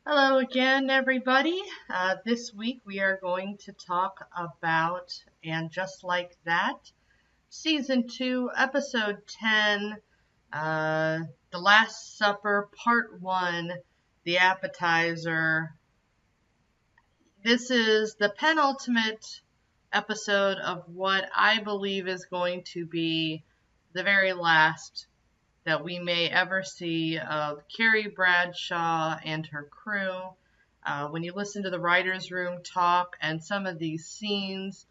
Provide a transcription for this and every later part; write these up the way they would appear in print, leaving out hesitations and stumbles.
Hello again, everybody. This week we are going to talk about And Just Like That, Season 2, Episode 10, uh, The Last Supper, Part 1, The Appetizer. This is the penultimate episode of what I believe is going to be the very last that we may ever see of Carrie Bradshaw and her crew. When you listen to the writers' room talk and some of these scenes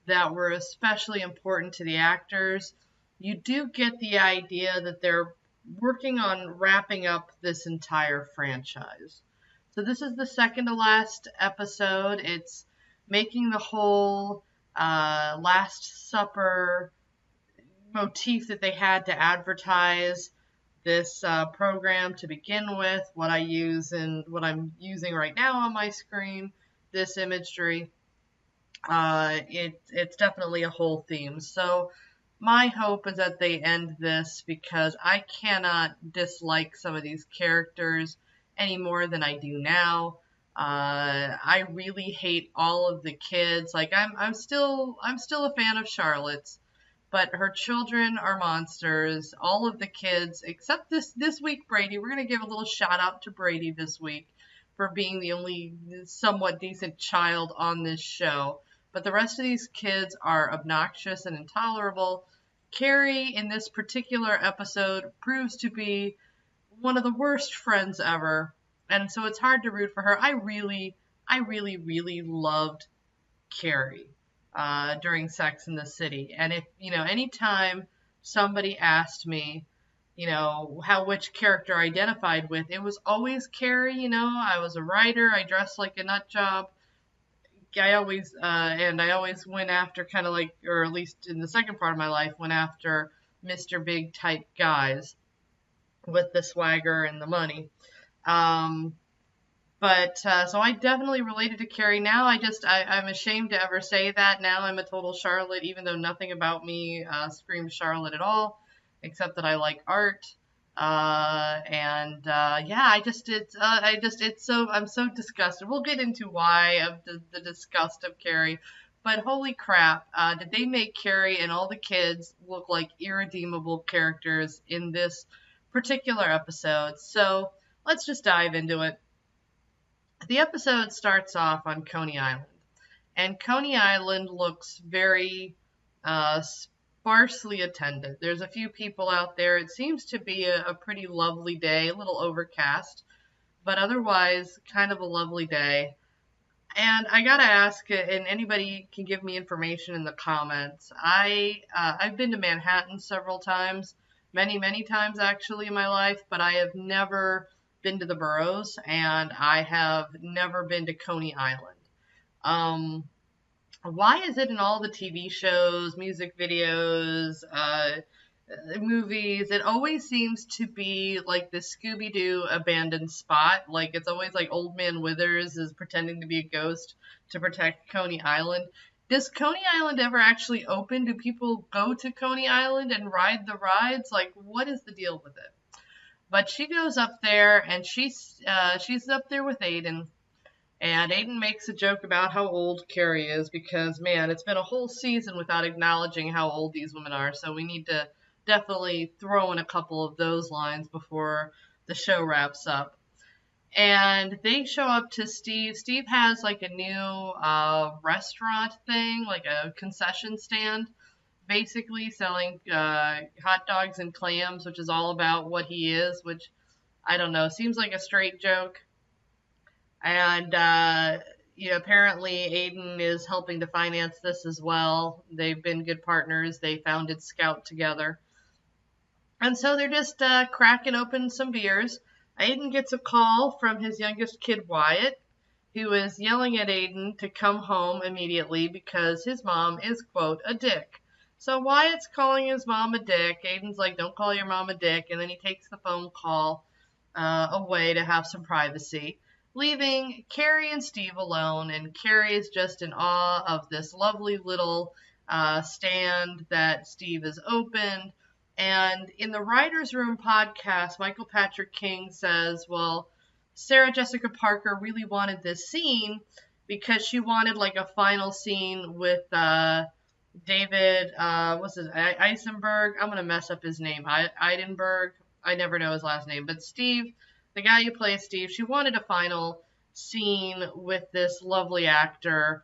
that were especially important to the actors, you do get the idea that they're working on wrapping up this entire franchise. So this is the second to last episode. It's making the whole Last Supper motif that they had to advertise this program to begin with, what I use and what I'm using right now on my screen, this imagery. It's definitely a whole theme. So my hope is that they end this because I cannot dislike some of these characters any more than I do now. I really hate all of the kids. Like I'm still a fan of Charlotte's, but her children are monsters. All of the kids, except this week, Brady. We're gonna give a little shout out to Brady this week for being the only somewhat decent child on this show. But the rest of these kids are obnoxious and intolerable. Carrie, in this particular episode, proves to be one of the worst friends ever, and so it's hard to root for her. I really loved Carrie during Sex in the City. And if, anytime somebody asked me, which character I identified with, it was always Carrie. I was a writer, I dressed like a nut job. I always went after kind of like, or at least in the second part of my life, went after Mr. Big type guys with the swagger and the money. Um, but so I definitely related to Carrie. Now I'm ashamed to ever say that. Now I'm a total Charlotte, even though nothing about me screams Charlotte at all, except that I like art. Yeah, I'm so disgusted. We'll get into why of the disgust of Carrie. But holy crap, did they make Carrie and all the kids look like irredeemable characters in this particular episode? So let's just dive into it. The episode starts off on Coney Island, and Coney Island looks very sparsely attended. There's a few people out there. It seems to be a pretty lovely day, a little overcast, but otherwise kind of a lovely day. And I gotta ask, and anybody can give me information in the comments. I've been to Manhattan several times, many times actually in my life, but I have never been to the boroughs, and I have never been to Coney Island. Um, why is it in all the TV shows, music videos, movies, it always seems to be like the Scooby-Doo abandoned spot? Like it's always like Old Man Withers is pretending to be a ghost to protect Coney Island. Does Coney Island ever actually open? Do people go to Coney Island and ride the rides? Like, what is the deal with it? But she goes up there and she's up there with Aiden, and Aiden makes a joke about how old Carrie is because, man, it's been a whole season without acknowledging how old these women are. So we need to definitely throw in a couple of those lines before the show wraps up. And they show up to Steve. Steve has like a new restaurant thing, like a concession stand, basically selling hot dogs and clams, which is all about what he is, which I don't know, seems like a straight joke. And apparently Aiden is helping to finance this as well. They've been good partners. They founded Scout together. And so they're just cracking open some beers. Aiden gets a call from his youngest kid, Wyatt, who is yelling at Aiden to come home immediately because his mom is, quote, a dick. So Wyatt's calling his mom a dick. Aiden's like, don't call your mom a dick. And then he takes the phone call away to have some privacy, leaving Carrie and Steve alone. And Carrie is just in awe of this lovely little stand that Steve has opened. And in the Writers' Room podcast, Michael Patrick King says, well, Sarah Jessica Parker really wanted this scene because she wanted like a final scene with David, what's his, Eisenberg? I'm gonna mess up his name. Eidenberg. I never know his last name, but Steve, the guy who plays Steve, she wanted a final scene with this lovely actor,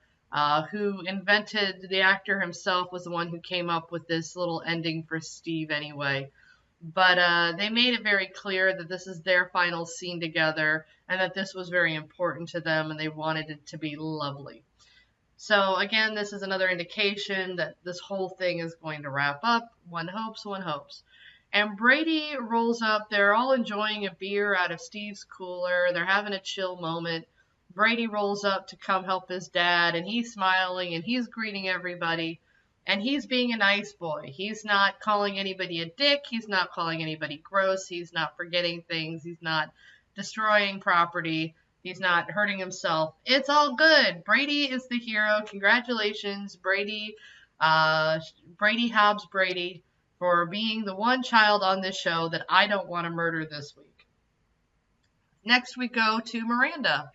who invented, the actor himself was the one who came up with this little ending for Steve anyway. But they made it very clear that this is their final scene together and that this was very important to them and they wanted it to be lovely. So again, this is another indication that this whole thing is going to wrap up. One hopes, one hopes. And Brady rolls up. They're all enjoying a beer out of Steve's cooler. They're having a chill moment. Brady rolls up to come help his dad, and he's smiling and he's greeting everybody. And he's being a nice boy. He's not calling anybody a dick. He's not calling anybody gross. He's not forgetting things. He's not destroying property. He's not hurting himself. It's all good. Brady is the hero. Congratulations, Brady. Brady Hobbs Brady, for being the one child on this show that I don't want to murder this week. Next, we go to Miranda.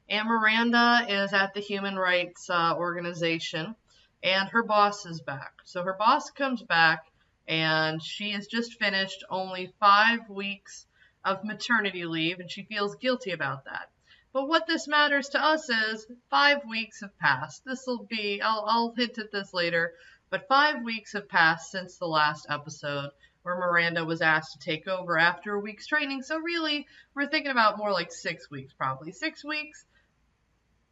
And Miranda is at the Human Rights Organization, and her boss is back. So her boss comes back, and she has just finished only 5 weeks of maternity leave, and she feels guilty about that. But what this matters to us is 5 weeks have passed. This will be, I'll hint at this later, but 5 weeks have passed since the last episode where Miranda was asked to take over after a week's training. So really, we're thinking about more like 6 weeks probably. 6 weeks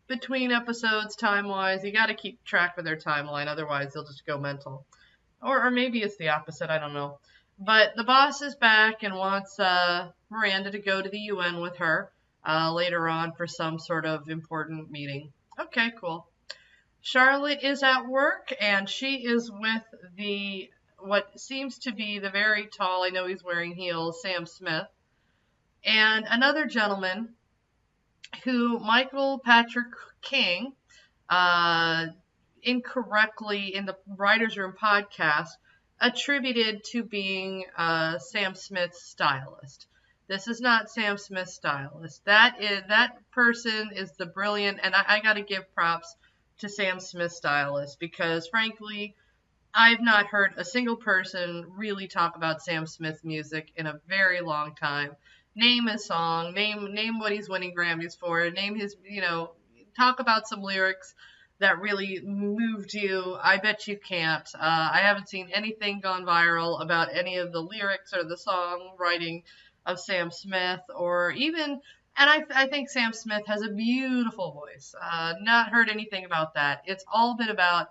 between episodes time-wise. You got to keep track of their timeline, otherwise they'll just go mental. Or maybe it's the opposite, I don't know. But the boss is back and wants Miranda to go to the UN with her later on for some sort of important meeting. Okay, cool. Charlotte is at work, and she is with what seems to be the very tall, I know he's wearing heels, Sam Smith, and another gentleman who Michael Patrick King incorrectly in the Writers Room podcast attributed to being Sam Smith's stylist. This is not Sam Smith's stylist. That person is the brilliant, and I got to give props to Sam Smith's stylist, because frankly, I've not heard a single person really talk about Sam Smith's music in a very long time. Name his song, name what he's winning Grammys for, name his, talk about some lyrics that really moved you. I bet you can't. I haven't seen anything gone viral about any of the lyrics or the songwriting of Sam Smith, or even, and I think Sam Smith has a beautiful voice. Not heard anything about that. It's all been about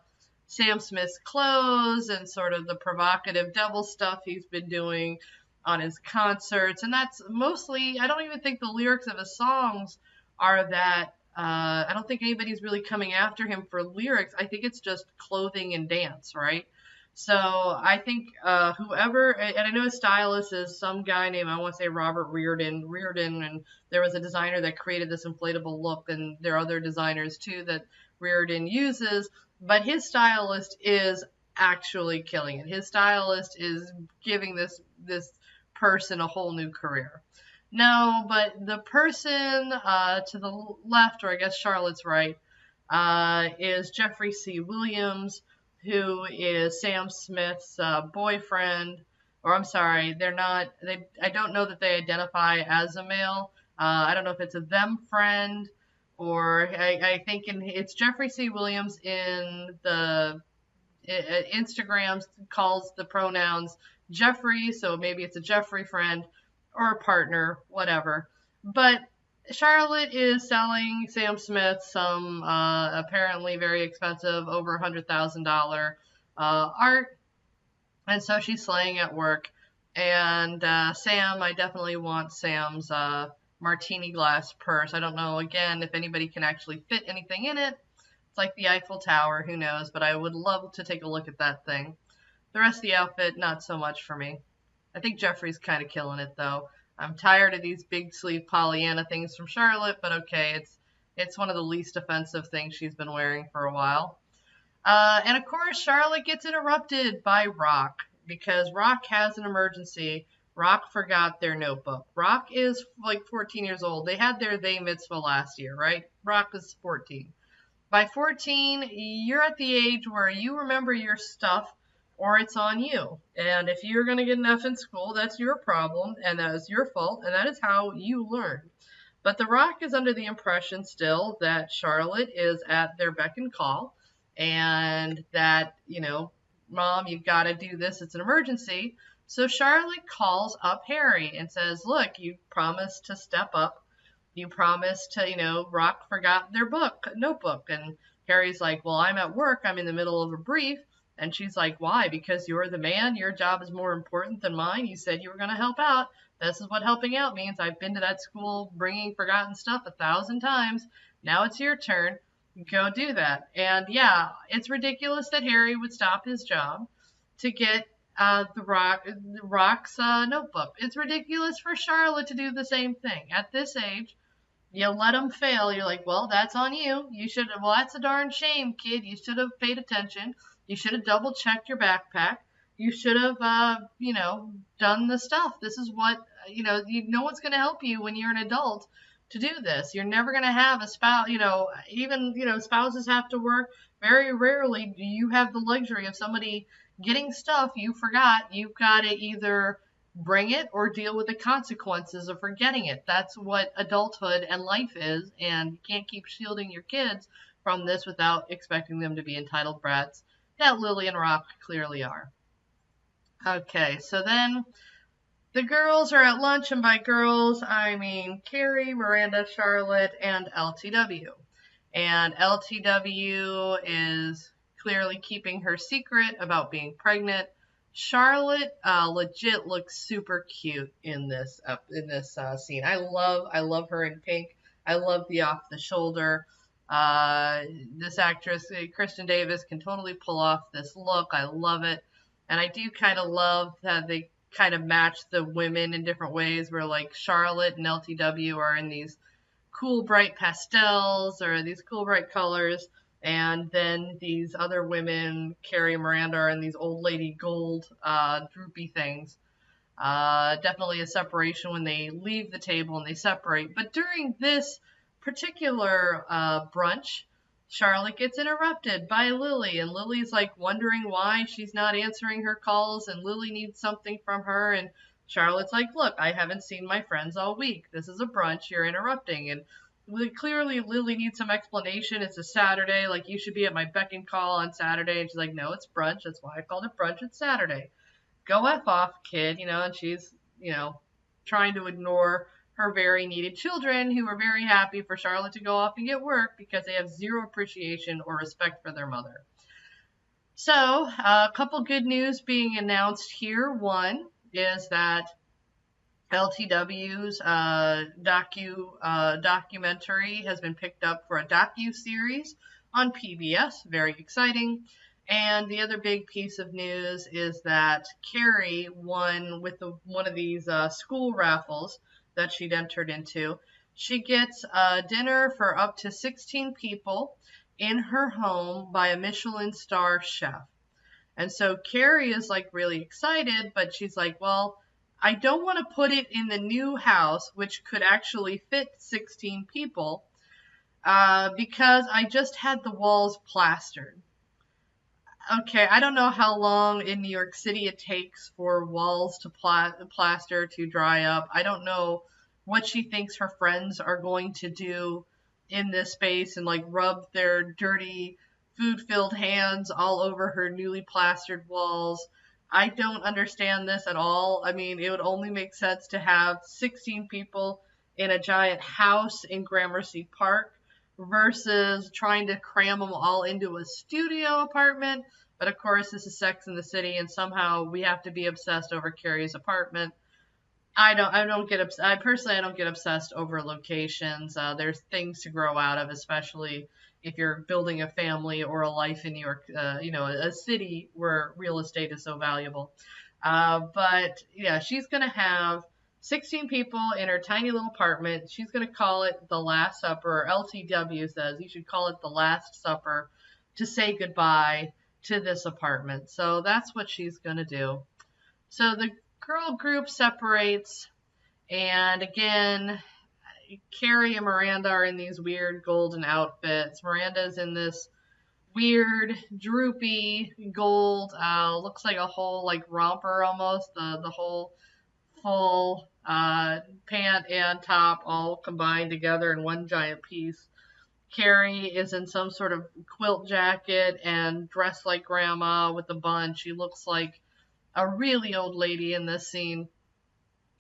Sam Smith's clothes and sort of the provocative devil stuff he's been doing on his concerts. And that's mostly, I don't even think the lyrics of his songs are that, I don't think anybody's really coming after him for lyrics. I think it's just clothing and dance, right? So I think whoever, and I know his stylist is some guy named, I want to say Robert Reardon, and there was a designer that created this inflatable look, and there are other designers too that Reardon uses, but his stylist is actually killing it. His stylist is giving this person a whole new career. No, but the person to the left, or I guess Charlotte's right, is Jeffrey C. Williams, who is Sam Smith's boyfriend, or I'm sorry, I don't know that they identify as a male. I don't know if it's a them friend, or I think it's Jeffrey C. Williams in the Instagram calls the pronouns Jeffrey, so maybe it's a Jeffrey friend or a partner, whatever. But Charlotte is selling Sam Smith some apparently very expensive, over $100,000 art, and so she's slaying at work. And Sam, I definitely want Sam's martini glass purse. I don't know, again, if anybody can actually fit anything in it. It's like the Eiffel Tower, who knows, but I would love to take a look at that thing. The rest of the outfit, not so much for me. I think Jeffrey's kind of killing it, though. I'm tired of these big sleeve Pollyanna things from Charlotte, but okay, it's one of the least offensive things she's been wearing for a while. And of course, Charlotte gets interrupted by Rock, because Rock has an emergency Rock forgot their notebook. Rock is like 14 years old. They had their they mitzvah last year, right? Rock is 14. By 14, you're at the age where you remember your stuff or it's on you. And if you're going to get an F in school, that's your problem and that is your fault and that is how you learn. But The Rock is under the impression still that Charlotte is at their beck and call and that, Mom, you've got to do this. It's an emergency. So Charlotte calls up Harry and says, look, you promised to step up. You promised to, Rock forgot their notebook. And Harry's like, well, I'm at work. I'm in the middle of a brief. And she's like, why? Because you're the man. Your job is more important than mine. You said you were going to help out. This is what helping out means. I've been to that school bringing forgotten stuff 1,000 times. Now it's your turn. Go do that. And yeah, it's ridiculous that Harry would stop his job to get Rock's notebook. It's ridiculous for Charlotte to do the same thing. At this age, you let them fail. You're like, well, that's on you. You should have, well, that's a darn shame, kid. You should have paid attention. You should have double checked your backpack. You should have, done the stuff. This is what, no one's going to help you when you're an adult to do this. You're never going to have a spouse, even, spouses have to work. Very rarely do you have the luxury of somebody getting stuff you forgot. You've got to either bring it or deal with the consequences of forgetting it. That's what adulthood and life is, and you can't keep shielding your kids from this without expecting them to be entitled brats that Lily and Rock clearly are. Okay, so then the girls are at lunch, and by girls, I mean Carrie, Miranda, Charlotte, and LTW. And LTW is clearly keeping her secret about being pregnant. Charlotte legit looks super cute in this scene. I love her in pink. I love the off the shoulder. This actress, Kristen Davis, can totally pull off this look. I love it. And I do kind of love that they kind of match the women in different ways, where like Charlotte and LTW are in these cool bright pastels or these cool bright colors, and then these other women, Carrie and Miranda, are in these old lady gold droopy things. Definitely a separation when they leave the table and they separate. But during this particular brunch, Charlotte gets interrupted by Lily, and Lily's like wondering why she's not answering her calls, and Lily needs something from her, and Charlotte's like, look, I haven't seen my friends all week. This is a brunch. You're interrupting. And clearly Lily needs some explanation. It's a Saturday. Like, you should be at my beck and call on Saturday. And she's like, no, it's brunch. That's why I called it brunch. It's Saturday. Go F off, kid. And she's, trying to ignore her very needed children who are very happy for Charlotte to go off and get work because they have zero appreciation or respect for their mother. So, a couple good news being announced here. One is that LTW's documentary has been picked up for a docu-series on PBS. Very exciting. And the other big piece of news is that Carrie won with one of these school raffles that she'd entered into. She gets a dinner for up to 16 people in her home by a Michelin star chef. And so Carrie is like really excited, but she's like, well, I don't want to put it in the new house, which could actually fit 16 people, because I just had the walls plastered. Okay, I don't know how long in New York City it takes for walls to plaster to dry up. I don't know what she thinks her friends are going to do in this space and like rub their dirty food-filled hands all over her newly plastered walls. I don't understand this at all. I mean, it would only make sense to have 16 people in a giant house in Gramercy Park versus trying to cram them all into a studio apartment. But of course, this is Sex and the City, and somehow we have to be obsessed over Carrie's apartment. I don't get obsessed over locations. There's things to grow out of, especially if you're building a family or a life in New York, a city where real estate is so valuable. But yeah, she's going to have 16 people in her tiny little apartment. She's going to call it the Last Supper. LTW says you should call it the Last Supper to say goodbye to this apartment. So that's what she's going to do. So the girl group separates, and again, Carrie and Miranda are in these weird golden outfits. Miranda's in this weird, droopy gold, looks like a whole like romper almost, the whole full pant and top all combined together in one giant piece. Carrie is in some sort of quilt jacket and dressed like grandma with a bun. She looks like a really old lady in this scene.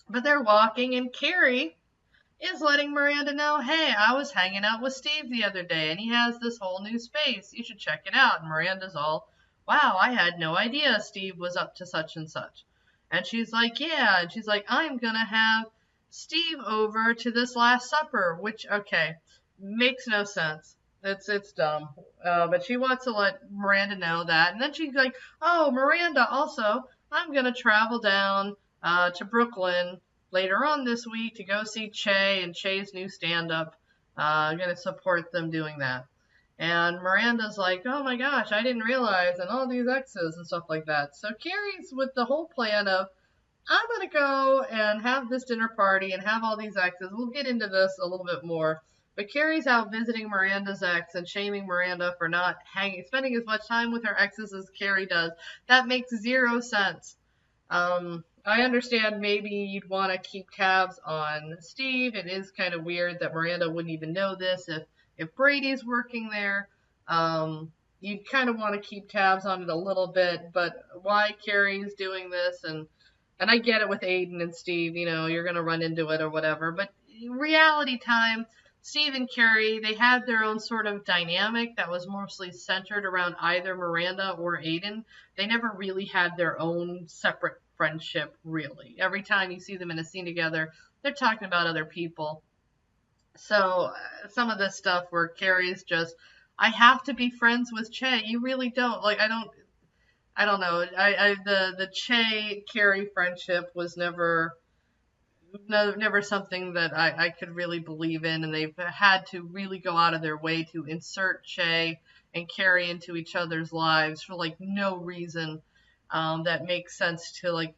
But they're walking, and Carrie is letting Miranda know, hey, I was hanging out with Steve the other day, and he has this whole new space. You should check it out. And Miranda's all, wow, I had no idea Steve was up to such and such. And she's like, yeah. And she's like, I'm going to have Steve over to this Last Supper, which, okay, makes no sense. It's dumb. But she wants to let Miranda know that. And then she's like, oh, Miranda, also, I'm going to travel down to Brooklyn later on this week to go see Che and Che's new stand-up. I'm going to support them doing that. And Miranda's like, oh my gosh, I didn't realize, and all these exes and stuff like that. So Carrie's with the whole plan of, I'm going to go and have this dinner party and have all these exes. We'll get into this a little bit more. But Carrie's out visiting Miranda's ex and shaming Miranda for not spending as much time with her exes as Carrie does. That makes zero sense. I understand maybe you'd want to keep tabs on Steve. It is kind of weird that Miranda wouldn't even know this if Brady's working there. You'd kind of want to keep tabs on it a little bit, but why Carrie's doing this, and I get it with Aiden and Steve, you're going to run into it or whatever, but reality time, Steve and Carrie, they had their own sort of dynamic that was mostly centered around either Miranda or Aiden. They never really had their own separate friendship, really. Every time you see them in a scene together, they're talking about other people. So some of this stuff where Carrie's just, I have to be friends with Che. You really don't. Like, I don't know. The Che Carrie friendship was never something that I could really believe in, and they've had to really go out of their way to insert Che and Carrie into each other's lives for like no reason that makes sense to like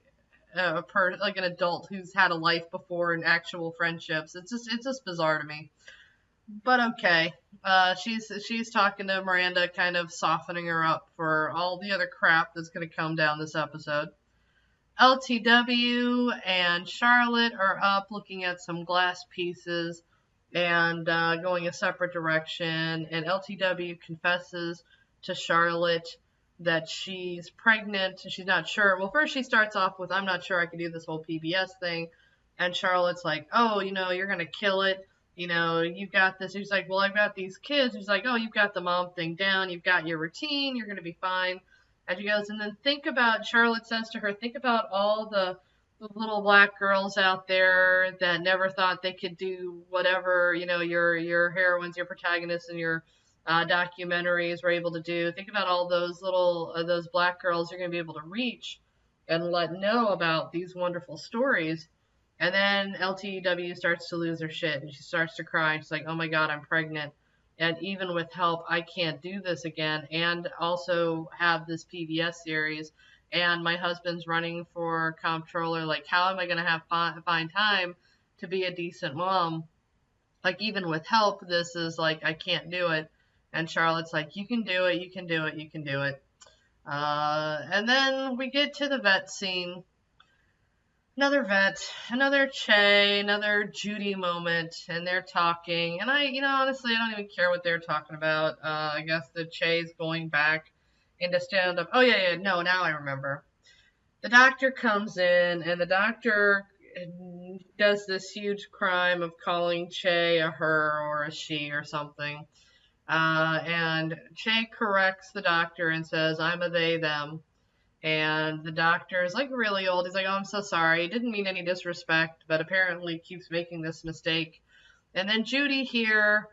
an adult who's had a life before and actual friendships. It's just bizarre to me. But okay, she's talking to Miranda, kind of softening her up for all the other crap that's going to come down this episode. LTW and Charlotte are up looking at some glass pieces and going a separate direction, and LTW confesses to Charlotte that she's pregnant. She's not sure. Well, first she starts off with, I'm not sure I can do this whole PBS thing, and Charlotte's like, oh, you're going to kill it. You've got this. She's like, well, I've got these kids. She's like, oh, you've got the mom thing down. You've got your routine. You're going to be fine. And she goes, and then Charlotte says to her, think about all the little black girls out there that never thought they could do whatever, your heroines, your protagonists, and your documentaries were able to do. Think about all those those black girls you're going to be able to reach and let know about these wonderful stories. And then LTW starts to lose her shit, and she starts to cry, and she's like, oh my God, I'm pregnant. And even with help, I can't do this again, and also have this PBS series, and my husband's running for comptroller. Like, how am I going to find time to be a decent mom? Like, even with help, this is like, I can't do it. And Charlotte's like, you can do it, you can do it, you can do it. And then we get to the vet scene. Another vet, another Che, another Judy moment, and they're talking, and honestly, I don't even care what they're talking about. I guess the Che's going back into stand-up. Oh, yeah, no, now I remember. The doctor comes in, and the doctor does this huge crime of calling Che a her or a she or something, and Che corrects the doctor and says, I'm a they, them. And the doctor is like really old. He's like, oh, I'm so sorry. Didn't mean any disrespect, but apparently keeps making this mistake. And then Judy here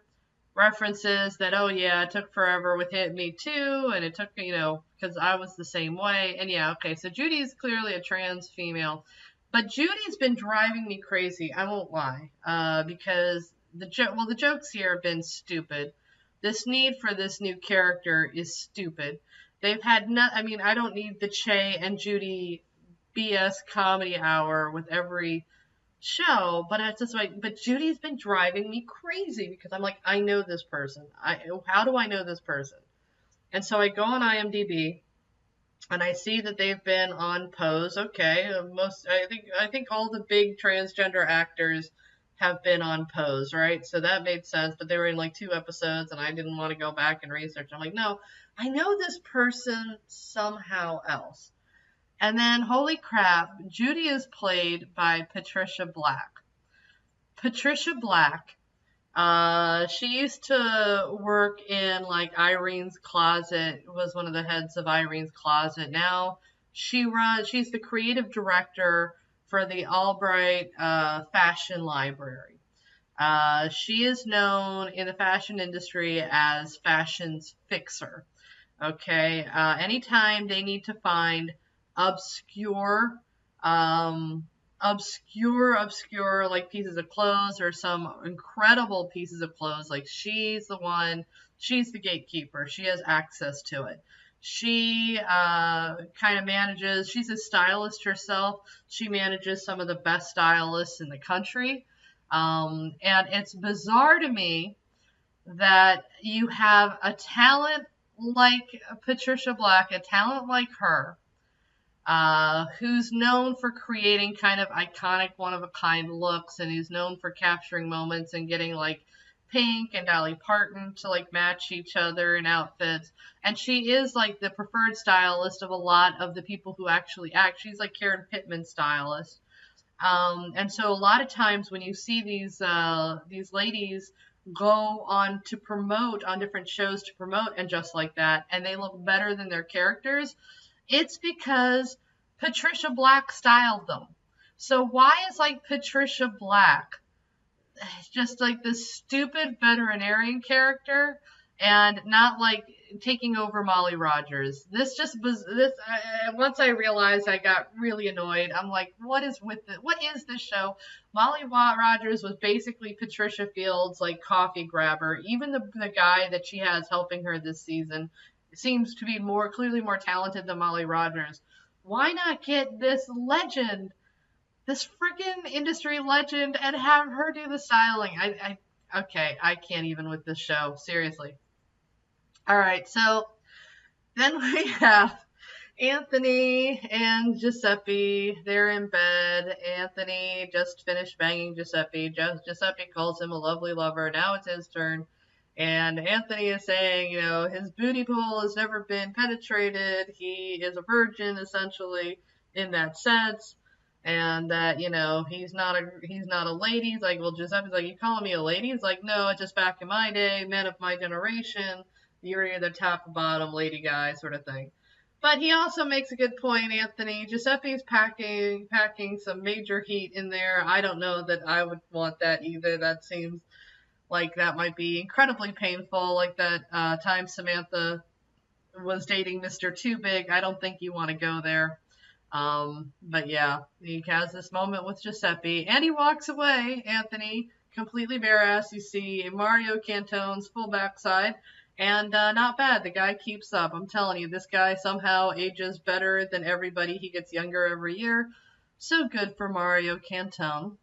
references that, oh, yeah, it took forever with me too. And it took, because I was the same way. And yeah, okay, so Judy's clearly a trans female. But Judy's been driving me crazy. I won't lie. Because the jokes here have been stupid. This need for this new character is stupid. They've had I don't need the Che and Judy BS comedy hour with every show, but it's just like, but Judy's been driving me crazy because I'm like, I know this person. How do I know this person? And so I go on IMDb and I see that they've been on Pose. Okay, I think all the big transgender actors have been on Pose, right? So that made sense. But they were in like 2 episodes, and I didn't want to go back and research. I'm like, no, I know this person somehow else. And then, holy crap, Judy is played by Patricia Black. Patricia Black, she used to work in like Irene's Closet, was one of the heads of Irene's Closet. Now she's the creative director for the Albright Fashion Library. She is known in the fashion industry as fashion's fixer. Okay, anytime they need to find obscure, um, obscure like pieces of clothes or some incredible pieces of clothes, like she's the gatekeeper. She has access to it. She kind of manages, she's a stylist herself. She manages some of the best stylists in the country. And it's bizarre to me that you have a talent like Patricia Black, a talent like her, who's known for creating kind of iconic, one-of-a-kind looks, and who's known for capturing moments and getting like Pink and Dolly Parton to like match each other in outfits. And she is like the preferred stylist of a lot of the people who actually act. She's like Karen Pittman's stylist. And so a lot of times when you see these ladies go on to promote on different shows to promote and just like that, and they look better than their characters, it's because Patricia Black styled them. So why is like Patricia Black just like this stupid veterinarian character and not like taking over Molly Rogers? This just was this. Once I realized, I got really annoyed. I'm like, what is this show? Molly Rogers was basically Patricia Fields' like coffee grabber. Even the guy that she has helping her this season seems to be clearly more talented than Molly Rogers. Why not get this legend, this freaking industry legend, and have her do the styling? Okay, I can't even with this show, seriously. All right, so then we have Anthony and Giuseppe. They're in bed. Anthony just finished banging Giuseppe. Giuseppe calls him a lovely lover. Now it's his turn. And Anthony is saying, his booty hole has never been penetrated. He is a virgin, essentially, in that sense. And that, he's not a lady. He's like, well, Giuseppe's like, you calling me a lady? He's like, no, it's just back in my day, men of my generation, you're either top or bottom, lady guy, sort of thing. But he also makes a good point, Anthony. Giuseppe's packing some major heat in there. I don't know that I would want that either. That seems like that might be incredibly painful, like that time Samantha was dating Mr. Too Big. I don't think you want to go there. But yeah, he has this moment with Giuseppe, and he walks away, Anthony, completely bare ass. You see Mario Cantone's full backside, and not bad. The guy keeps up. I'm telling you, this guy somehow ages better than everybody. He gets younger every year. So good for Mario Cantone.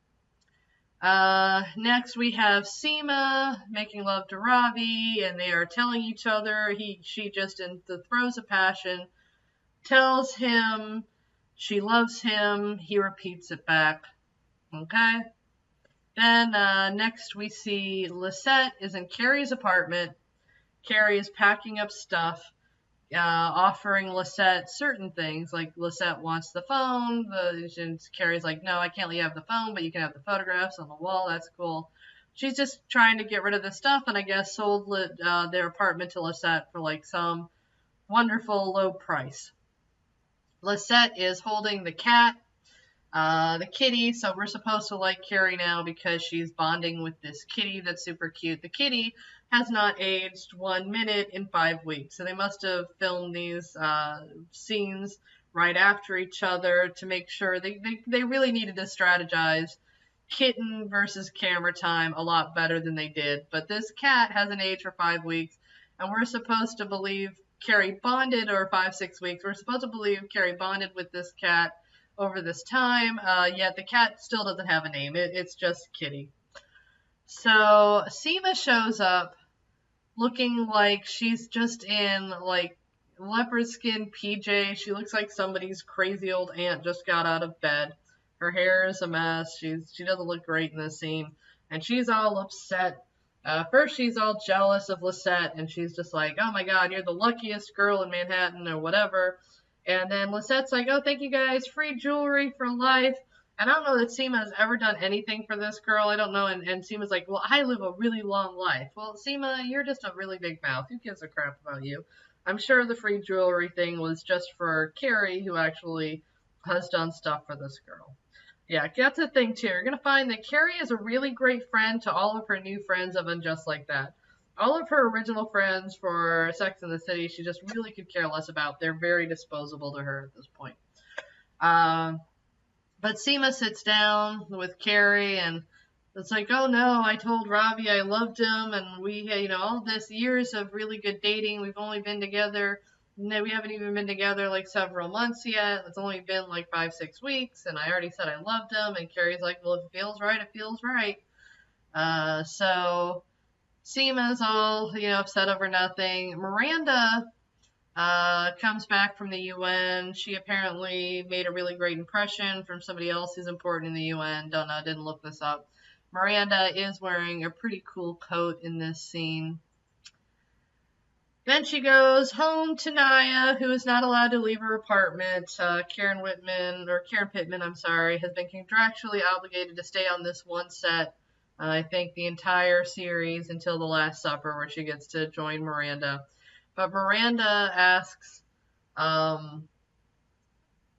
Next we have Seema making love to Ravi, and they are telling each other, she just in the throes of passion tells him she loves him. He repeats it back. Okay. Then next we see Lisette is in Carrie's apartment. Carrie is packing up stuff, offering Lisette certain things. Like Lisette wants the phone. Carrie's like, no, I can't let you have the phone, but you can have the photographs on the wall. That's cool. She's just trying to get rid of this stuff, and I guess sold their apartment to Lisette for like some wonderful low price. Lisette is holding the cat, the kitty, so we're supposed to like Carrie now because she's bonding with this kitty that's super cute. The kitty has not aged 1 minute in 5 weeks, so they must have filmed these scenes right after each other to make sure they really needed to strategize kitten versus camera time a lot better than they did. But this cat hasn't aged for 5 weeks, and we're supposed to believe Carrie bonded, or 5-6 weeks. We're supposed to believe Carrie bonded with this cat over this time. Yet the cat still doesn't have a name. It's just Kitty. So Seema shows up looking like she's just in like leopard skin PJ. She looks like somebody's crazy old aunt just got out of bed. Her hair is a mess. She doesn't look great in this scene, and she's all upset. First, she's all jealous of Lisette, and she's just like, "Oh my God, you're the luckiest girl in Manhattan," or whatever. And then Lisette's like, "Oh, thank you guys, free jewelry for life." And I don't know that Seema has ever done anything for this girl. I don't know. And Seema's like, "Well, I live a really long life." Well, Seema, you're just a really big mouth. Who gives a crap about you? I'm sure the free jewelry thing was just for Carrie, who actually has done stuff for this girl. Yeah, that's the thing too. You're gonna find that Carrie is a really great friend to all of her new friends of And Just Like That. All of her original friends for Sex and the City, she just really could care less about. They're very disposable to her at this point. Um, but Seema sits down with Carrie, and it's like, "Oh no, I told Ravi I loved him, and we, all this years of really good dating. We've only been together, no, we haven't even been together like several months yet. It's only been like 5, 6 weeks, and I already said I loved him." And Carrie's like, "Well, if it feels right, it feels right." So Seema's all, upset over nothing. Miranda comes back from the UN. She apparently made a really great impression from somebody else who's important in the UN. Don't know, didn't look this up. Miranda is wearing a pretty cool coat in this scene. Then she goes home to Naya, who is not allowed to leave her apartment. Karen Pittman, I'm sorry, has been contractually obligated to stay on this one set. I think the entire series until the Last Supper, where she gets to join Miranda. But Miranda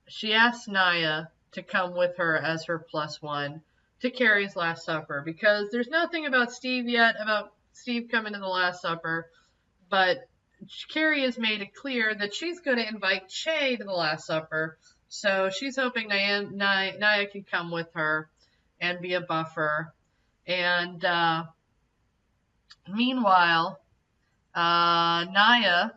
she asks Naya to come with her as her +1 to Carrie's Last Supper, because there's nothing about Steve yet, about Steve coming to the Last Supper, but Carrie has made it clear that she's going to invite Che to the Last Supper, so she's hoping Naya can come with her and be a buffer. And meanwhile, Naya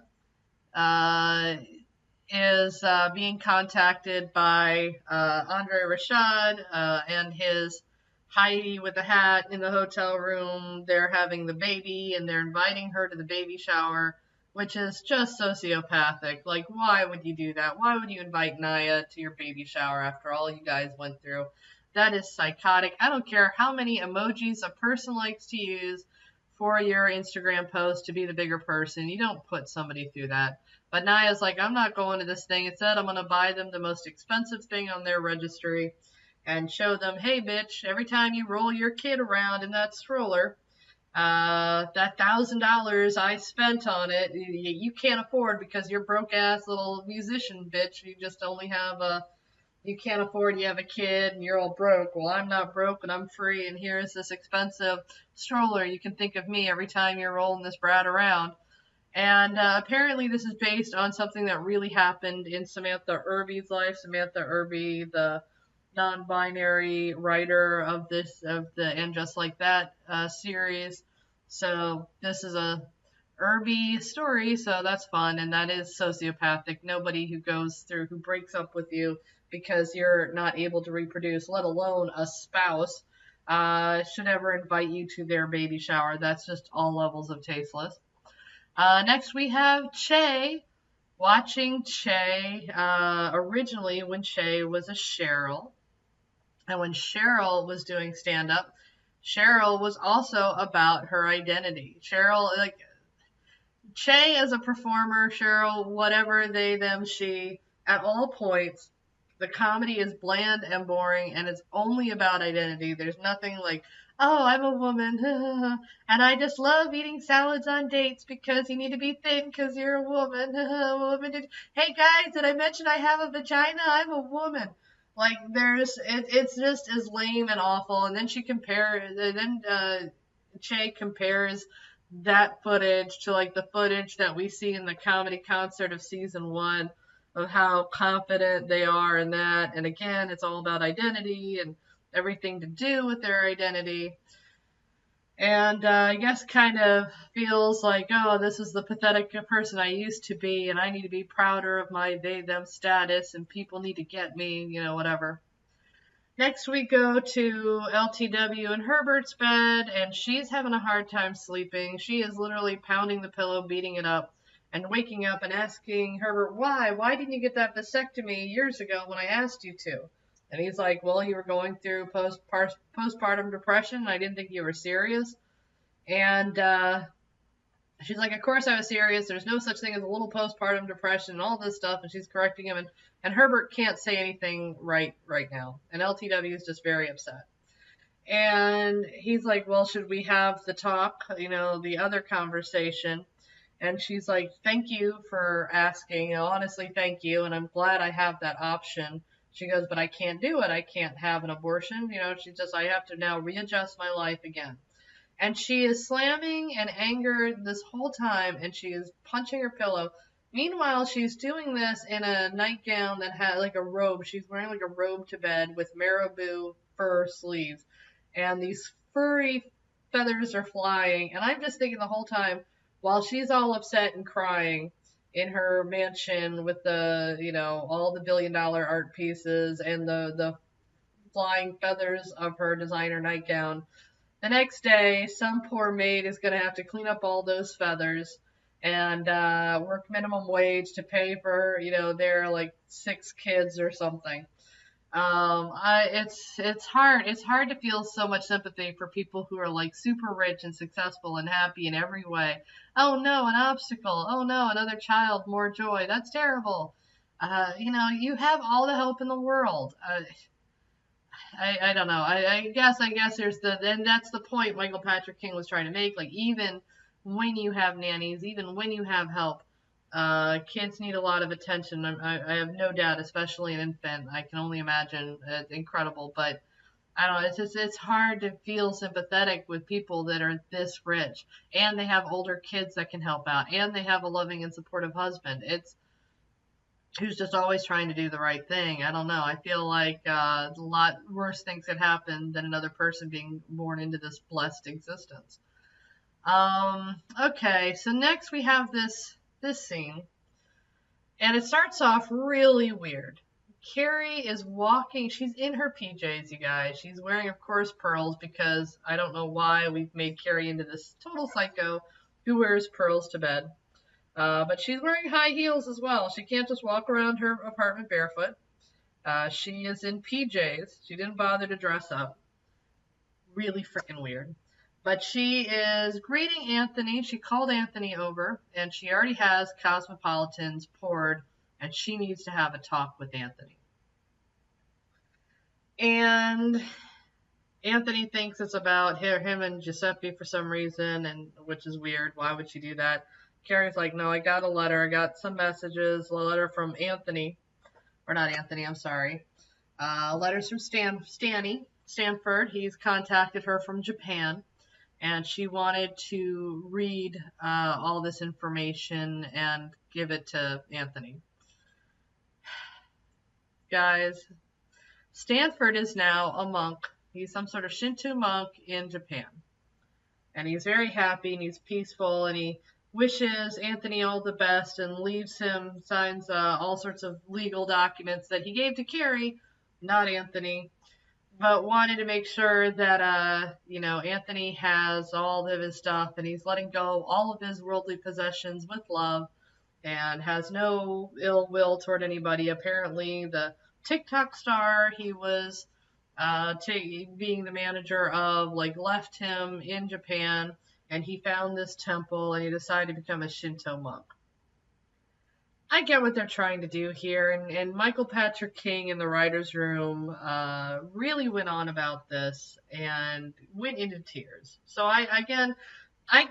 is being contacted by Andre Rashad and his Heidi with the hat in the hotel room. They're having the baby, and they're inviting her to the baby shower, which is just sociopathic. Like, why would you do that? Why would you invite Naya to your baby shower after all you guys went through? That is psychotic. I don't care how many emojis a person likes to use for your Instagram post to be the bigger person. You don't put somebody through that. But Naya's like, "I'm not going to this thing. Instead, I'm going to buy them the most expensive thing on their registry and show them, hey, bitch, every time you roll your kid around in that stroller, that $1,000 I spent on it, you can't afford because you're broke-ass little musician, bitch. You just only have you can't afford, you have a kid, and you're all broke. Well, I'm not broke, and I'm free, and here's this expensive stroller. You can think of me every time you're rolling this brat around." And apparently this is based on something that really happened in Samantha Irby's life. Samantha Irby, the non-binary writer of the And Just Like That series. So this is a Irby story, so that's fun, and that is sociopathic. Nobody who breaks up with you because you're not able to reproduce, let alone a spouse, should ever invite you to their baby shower. That's just all levels of tasteless. Next we have Che, watching Che, originally when Che was a Cheryl. And when Cheryl was doing stand-up, Cheryl was also about her identity. Cheryl, like, Che as a performer, Cheryl, whatever they, them, she, at all points, the comedy is bland and boring, and it's only about identity. There's nothing like, "Oh, I'm a woman, and I just love eating salads on dates because you need to be thin because you're a woman." Hey guys, did I mention I have a vagina? I'm a woman. Like, it's just as lame and awful. And then Che compares that footage to like the footage that we see in the comedy concert of season 1, of how confident they are in that. And again, it's all about identity and everything to do with their identity. And I guess kind of feels like, oh, this is the pathetic person I used to be, and I need to be prouder of my they them status, and people need to get me, whatever. Next, we go to LTW in Herbert's bed, and she's having a hard time sleeping. She is literally pounding the pillow, beating it up, and waking up and asking Herbert, why? Why didn't you get that vasectomy years ago when I asked you to? And he's like, well, you were going through postpartum depression, and I didn't think you were serious. And she's like, of course I was serious. There's no such thing as a little postpartum depression and all this stuff. And she's correcting him. And Herbert can't say anything right now. And LTW is just very upset. And he's like, well, should we have the talk, the other conversation? And she's like, thank you for asking. Honestly, thank you. And I'm glad I have that option. She goes, but I can't do it. I can't have an abortion. I have to now readjust my life again. And she is slamming and angered this whole time, and she is punching her pillow. Meanwhile, she's doing this in a nightgown that had like a robe. She's wearing like a robe to bed with marabou fur sleeves. And these furry feathers are flying. And I'm just thinking the whole time, while she's all upset and crying in her mansion with the, all the billion-dollar art pieces and the flying feathers of her designer nightgown, the next day, some poor maid is going to have to clean up all those feathers and work minimum wage to pay for, their like 6 kids or something. It's hard. It's hard to feel so much sympathy for people who are like super rich and successful and happy in every way. Oh no, an obstacle. Oh no, another child, more joy. That's terrible. You have all the hope in the world. I don't know. I guess there's and that's the point Michael Patrick King was trying to make. Like, even when you have nannies, even when you have help, kids need a lot of attention. I have no doubt, especially an infant. I can only imagine. It's incredible, but I don't know. It's hard to feel sympathetic with people that are this rich, and they have older kids that can help out, and they have a loving and supportive husband. It's who's just always trying to do the right thing. I don't know. I feel like a lot worse things could happen than another person being born into this blessed existence. Okay, so next we have this scene, and it starts off really weird. Carrie is walking. She's in her PJs, you guys. She's wearing, of course, pearls because I don't know why we've made Carrie into this total psycho who wears pearls to bed. But she's wearing high heels as well. She can't just walk around her apartment barefoot. She is in PJs. She didn't bother to dress up. Really freaking weird. But she is greeting Anthony. She called Anthony over, and she already has Cosmopolitans poured, and she needs to have a talk with Anthony. And Anthony thinks it's about him and Giuseppe for some reason, and which is weird. Why would she do that? Carrie's like, no, I got a letter. I got some messages. A letter from Anthony. Or not Anthony, I'm sorry. Letters from Stanford. He's contacted her from Japan. And she wanted to read all this information and give it to Anthony. Guys, Stanford is now a monk. He's some sort of Shinto monk in Japan. And he's very happy and he's peaceful and he wishes Anthony all the best and leaves him, signs all sorts of legal documents that he gave to Carrie, not Anthony, but wanted to make sure that, Anthony has all of his stuff and he's letting go all of his worldly possessions with love and has no ill will toward anybody. Apparently, the TikTok star he was being the manager of, left him in Japan, and he found this temple, and he decided to become a Shinto monk. I get what they're trying to do here, and Michael Patrick King in the writer's room really went on about this and went into tears. So I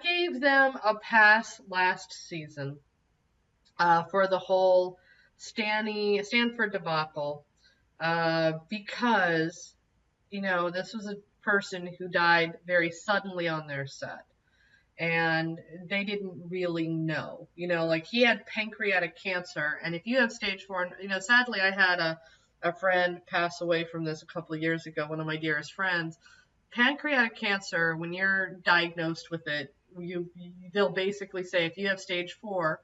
gave them a pass last season for the whole Stanford debacle because, this was a person who died very suddenly on their set. And they didn't really know, he had pancreatic cancer. And if you have stage 4, sadly I had a friend pass away from this a couple of years ago, one of my dearest friends. pancreatic cancer, when you're diagnosed with it, they'll basically say if you have stage 4,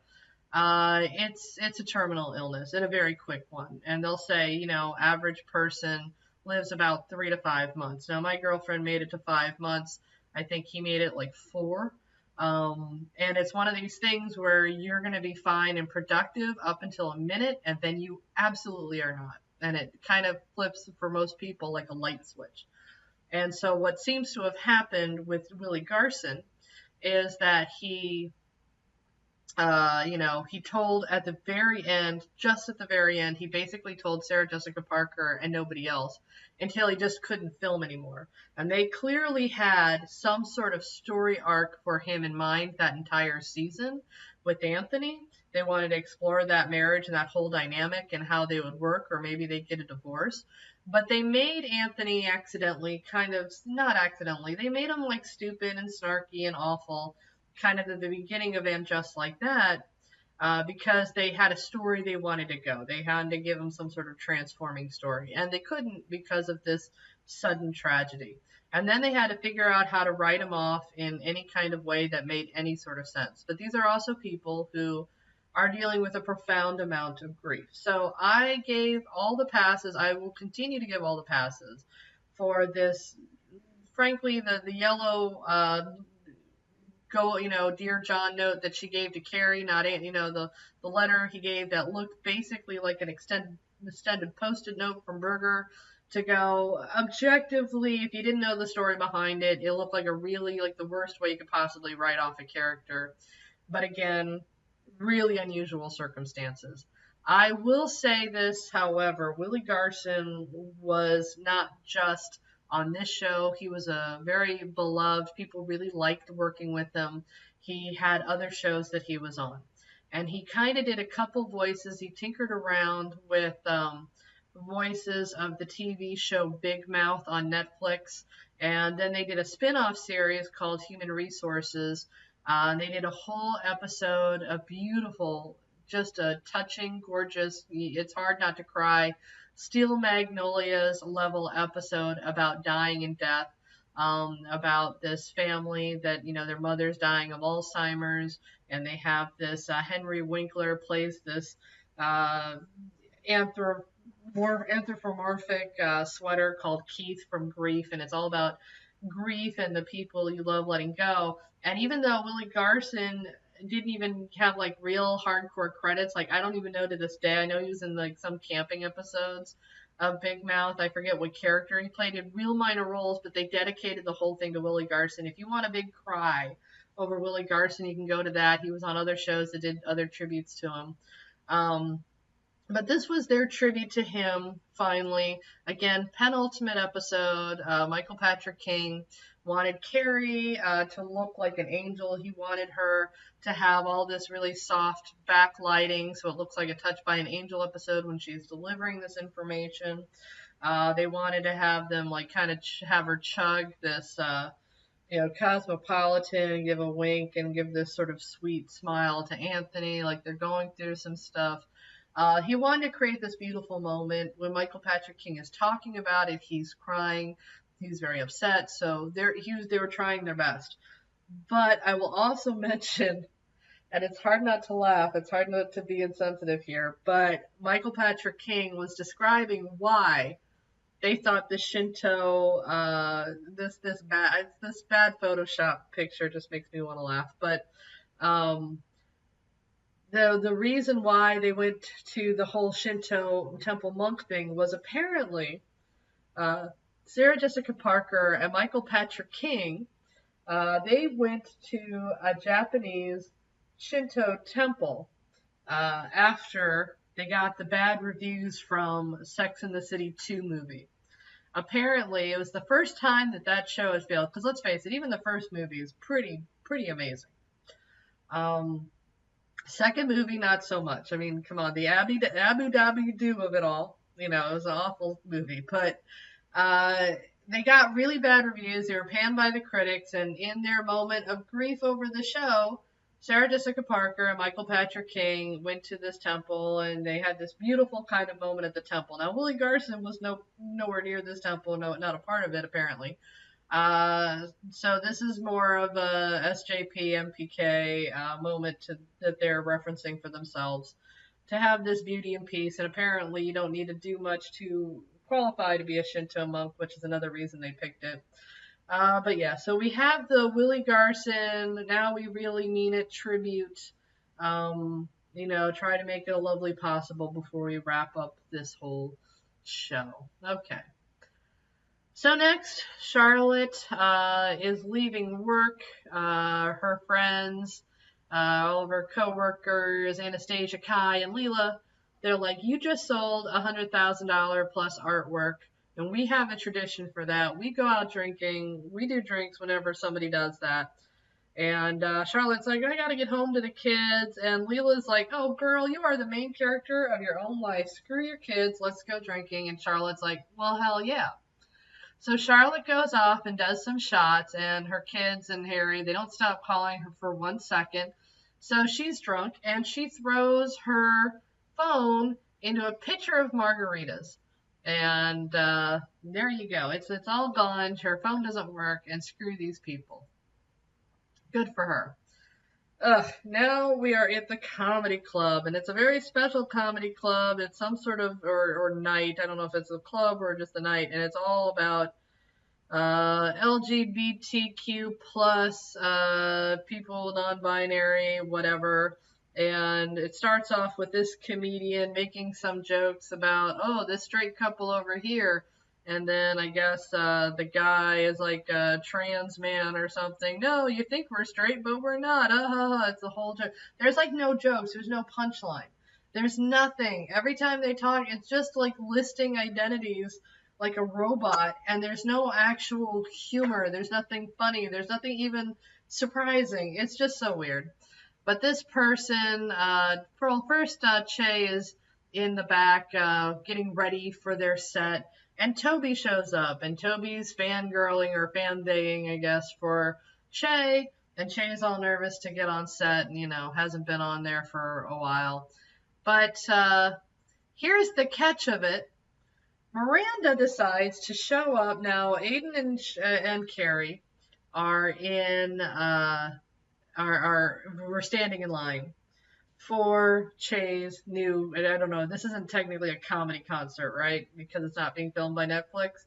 it's a terminal illness and a very quick one. And they'll say, average person lives about 3 to 5 months. Now, my girlfriend made it to 5 months. I think he made it like 4. And it's one of these things where you're going to be fine and productive up until a minute, and then you absolutely are not. And it kind of flips for most people like a light switch. And so what seems to have happened with Willie Garson is that he told at the very end, just at the very end, he basically told Sarah Jessica Parker and nobody else until he just couldn't film anymore. And they clearly had some sort of story arc for him in mind that entire season with Anthony. They wanted to explore that marriage and that whole dynamic and how they would work, or maybe they'd get a divorce. But they made Anthony not accidentally, they made him like stupid and snarky and awful kind of at the beginning of And Just Like That, because they had a story they wanted to go. They had to give him some sort of transforming story, and they couldn't because of this sudden tragedy. And then they had to figure out how to write him off in any kind of way that made any sort of sense. But these are also people who are dealing with a profound amount of grief. So I gave all the passes. I will continue to give all the passes for this. Frankly, the yellow Dear John note that she gave to Carrie, not the letter he gave that looked basically like an extended post-it note from Berger to go. Objectively, if you didn't know the story behind it, it looked like the worst way you could possibly write off a character. But again, really unusual circumstances. I will say this, however, Willie Garson was not just on this show. He was a very beloved. People really liked working with him. He had other shows that he was on. And he kind of did a couple voices. He tinkered around with voices of the TV show Big Mouth on Netflix. And then they did a spin-off series called Human Resources. They did a whole episode, a beautiful, just a touching, gorgeous, it's hard not to cry, Steel Magnolias level episode about dying and death, about this family that, their mother's dying of Alzheimer's, and they have this, Henry Winkler plays this anthropomorphic sweater called Keith from Grief, and it's all about grief and the people you love letting go. And even though Willie Garson didn't even have like real hardcore credits, like I don't even know to this day. I know he was in like some camping episodes of Big Mouth. I forget what character he played, in real minor roles, but they dedicated the whole thing to Willie Garson. If you want a big cry over Willie Garson, you can go to that. He was on other shows that did other tributes to him. But this was their tribute to him, finally. Again, penultimate episode. Michael Patrick King wanted Carrie to look like an angel. He wanted her to have all this really soft backlighting, so it looks like a Touch by an Angel episode when she's delivering this information. They wanted to have them like kind of have her chug this Cosmopolitan and give a wink and give this sort of sweet smile to Anthony, like they're going through some stuff. He wanted to create this beautiful moment. When Michael Patrick King is talking about it, he's crying. He's very upset. So they were trying their best. But I will also mention, and it's hard not to laugh, it's hard not to be insensitive here, but Michael Patrick King was describing why they thought the Shinto, this bad Photoshop picture just makes me want to laugh. But the reason why they went to the whole Shinto temple monk thing was apparently Sarah Jessica Parker and Michael Patrick King, they went to a Japanese Shinto temple after they got the bad reviews from Sex and the City 2 movie. Apparently, it was the first time that show has failed, because let's face it, even the first movie is pretty amazing. Second movie, not so much. I mean, come on, the Abu Dhabi do of it all. It was an awful movie. But they got really bad reviews. They were panned by the critics. And in their moment of grief over the show, Sarah Jessica Parker and Michael Patrick King went to this temple, and they had this beautiful kind of moment at the temple. Now, Willie Garson was nowhere near this temple, not a part of it, apparently. So this is more of a SJP MPK moment that they're referencing for themselves to have this beauty and peace. And apparently, you don't need to do much to qualify to be a Shinto monk, which is another reason they picked it. But yeah, so we have the Willie Garson, now we really mean it tribute. Try to make it a lovely possible before we wrap up this whole show. Okay. So next, Charlotte is leaving work. Her friends, all of her coworkers, Anastasia, Kai, and Leela, they're like, "You just sold $100,000 plus artwork, and we have a tradition for that. We go out drinking. We do drinks whenever somebody does that." And Charlotte's like, "I gotta get home to the kids." And Leela's like, "Oh, girl, you are the main character of your own life. Screw your kids. Let's go drinking." And Charlotte's like, "Well, hell yeah." So Charlotte goes off and does some shots, and her kids and Harry, they don't stop calling her for 1 second. So she's drunk, and she throws her phone into a pitcher of margaritas. And there you go. It's all gone. Her phone doesn't work, and screw these people. Good for her. Now we are at the comedy club, and it's a very special comedy club. It's some sort of or night. I don't know if it's a club or just a night, and it's all about LGBTQ plus people, non-binary, whatever. And it starts off with this comedian making some jokes about, oh, this straight couple over here. And then I guess the guy is like a trans man or something. No, you think we're straight, but we're not. It's the whole joke. There's like no jokes. There's no punchline. There's nothing. Every time they talk, it's just like listing identities like a robot, and there's no actual humor. There's nothing funny. There's nothing even surprising. It's just so weird. But this person, first, Che is in the back getting ready for their set, and Toby shows up, and Toby's fangirling or fan-daying, I guess, for Che, and Che's all nervous to get on set, and, hasn't been on there for a while. But here's the catch of it. Miranda decides to show up. Now, Aiden and Carrie are we're standing in line for Che's new, and I don't know, this isn't technically a comedy concert, right? Because it's not being filmed by Netflix.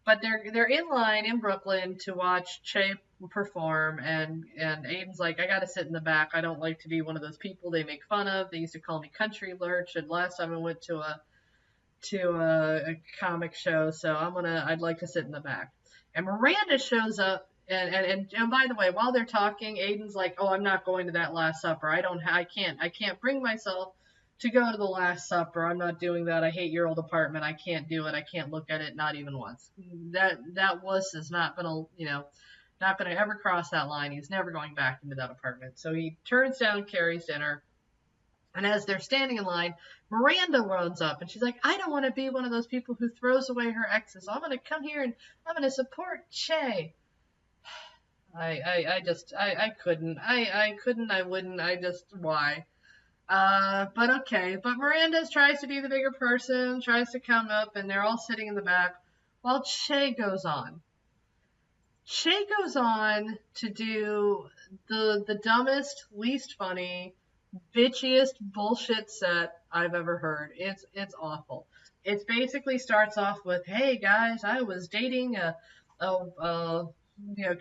But they're in line in Brooklyn to watch Che perform, and Aiden's like, "I gotta sit in the back. I don't like to be one of those people they make fun of. They used to call me Country Lurch, and last time I went to a comic show, so I'd like to sit in the back." And Miranda shows up, and by the way, while they're talking, Aiden's like, "Oh, I'm not going to that Last Supper. I can't bring myself to go to the Last Supper. I'm not doing that. I hate your old apartment. I can't do it. I can't look at it, not even once." That wuss is not gonna ever cross that line. He's never going back into that apartment. So he turns down Carrie's dinner. And as they're standing in line, Miranda runs up and she's like, "I don't want to be one of those people who throws away her exes. I'm going to come here and I'm going to support Che." I couldn't. I wouldn't. Why? But okay. But Miranda tries to be the bigger person, tries to come up, and they're all sitting in the back while Che goes on. Che goes on to do the dumbest, least funny, bitchiest bullshit set I've ever heard. It's awful. It basically starts off with, "Hey guys, I was dating a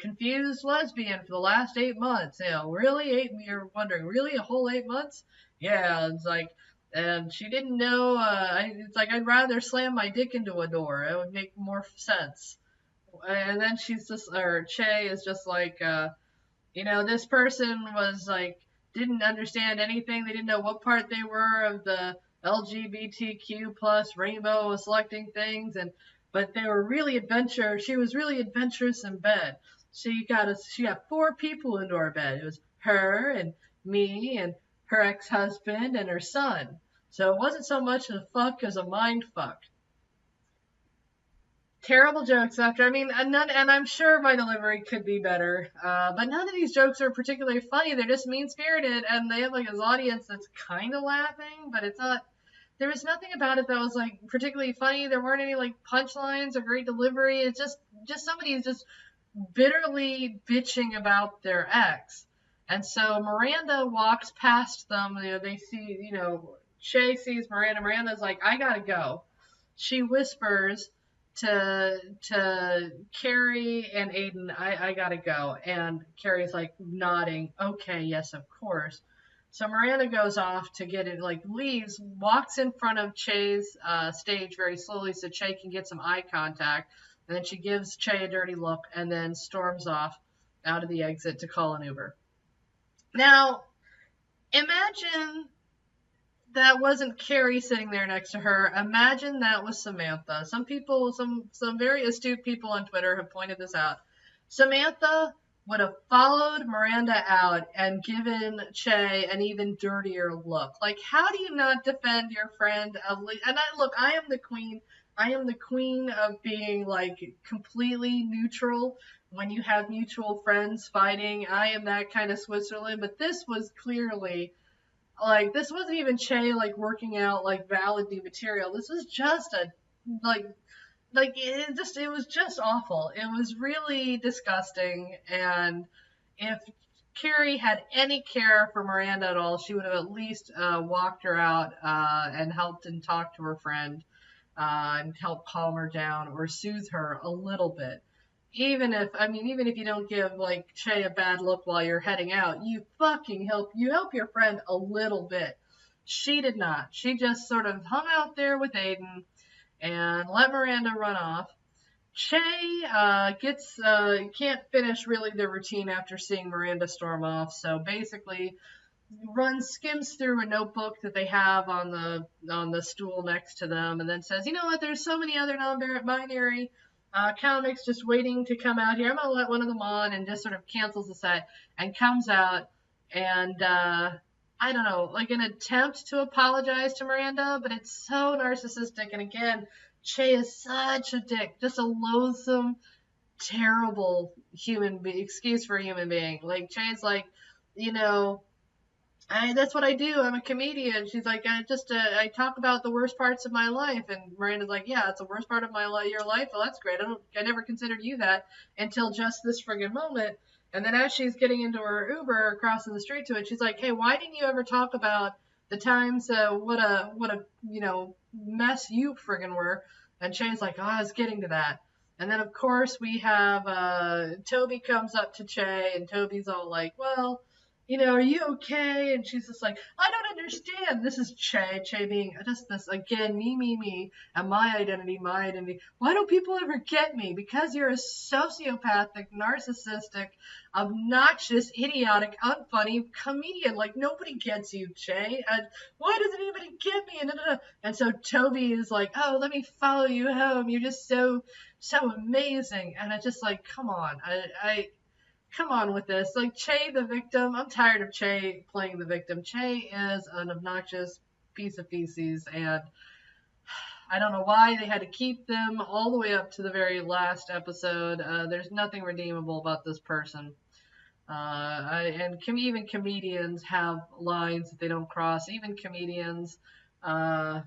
confused lesbian for the last 8 months. Really you're wondering, really a whole 8 months? Yeah." It's like, and she didn't know. It's like, "I'd rather slam my dick into a door. It would make more sense." And then Che is just like, this person was like, didn't understand anything. They didn't know what part they were of the LGBTQ plus rainbow was selecting things, but they were really adventurous. She was really adventurous in bed. She got 4 people into her bed. It was her and me and her ex-husband and her son. So it wasn't so much a fuck as a mind fuck. Terrible jokes after. And I'm sure my delivery could be better, but none of these jokes are particularly funny. They're just mean-spirited, and they have like this audience that's kind of laughing, but it's not. There was nothing about it that was like particularly funny. There weren't any like punchlines or great delivery. It's just somebody who's just bitterly bitching about their ex. And so Miranda walks past them. They see, Che sees Miranda. Miranda's like, I gotta go. She whispers to Carrie and Aiden, I gotta go. And Carrie's like nodding, okay, yes, of course. So Miranda goes off to get it, like leaves, walks in front of Che's stage very slowly so Che can get some eye contact. And then she gives Che a dirty look and then storms off out of the exit to call an Uber. Now, imagine that wasn't Carrie sitting there next to her. Imagine that was Samantha. Some people, some very astute people on Twitter have pointed this out. Samantha would have followed Miranda out and given Che an even dirtier look. Like, how do you not defend your friend? And I am the queen. I am the queen of being like completely neutral when you have mutual friends fighting. I am that kind of Switzerland, but this was clearly like this wasn't even Che like working out like valid new material. This was just a like it was just awful. It was really disgusting. And if Carrie had any care for Miranda at all, she would have at least walked her out and helped and talked to her friend and helped calm her down or soothe her a little bit. Even if you don't give like Che a bad look while you're heading out, you fucking help your friend a little bit. She did not. She just sort of hung out there with Aiden and let Miranda run off. Che can't finish really the routine after seeing Miranda storm off, so basically skims through a notebook that they have on the stool next to them, and then says, you know what? There's so many other non-binary comics just waiting to come out here. I'm gonna let one of them on, and just sort of cancels the set and comes out and I don't know, like an attempt to apologize to Miranda, but it's so narcissistic. And again, Che is such a dick, just a loathsome, terrible excuse for a human being. Like Che's like, that's what I do. I'm a comedian. She's like, I talk about the worst parts of my life. And Miranda's like, yeah, it's the worst part of your life. Well, that's great. I never considered you that until just this friggin' moment. And then as she's getting into her Uber, crossing the street to it, she's like, hey, why didn't you ever talk about the times, what a mess you friggin' were? And Che's like, oh, I was getting to that. And then, of course, we have Toby comes up to Che, and Toby's all like, well, are you okay? And she's just like, I don't understand. This is Che being just this, again, me, and my identity. Why don't people ever get me? Because you're a sociopathic, narcissistic, obnoxious, idiotic, unfunny comedian. Like, nobody gets you, Che. Why doesn't anybody get me? And so Toby is like, oh, let me follow you home. You're just so amazing. And I just like, come on. Come on with this. Like, Che the victim. I'm tired of Che playing the victim. Che is an obnoxious piece of feces, and I don't know why they had to keep them all the way up to the very last episode. There's nothing redeemable about this person. Even comedians have lines that they don't cross. Even comedians, and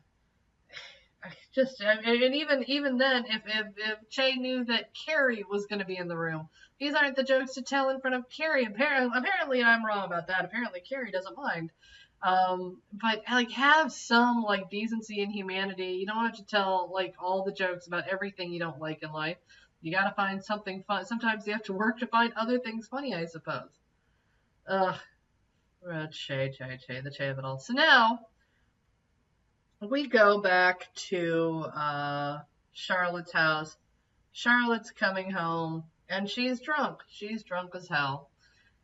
even then, if Che knew that Carrie was going to be in the room, these aren't the jokes to tell in front of Carrie. Apparently, I'm wrong about that. Apparently, Carrie doesn't mind. But like, have some like decency and humanity. You don't have to tell like all the jokes about everything you don't like in life. You gotta find something fun. Sometimes you have to work to find other things funny, I suppose. Ugh. Che, the Che of it all. So now we go back to Charlotte's house. Charlotte's coming home, and she's drunk. She's drunk as hell.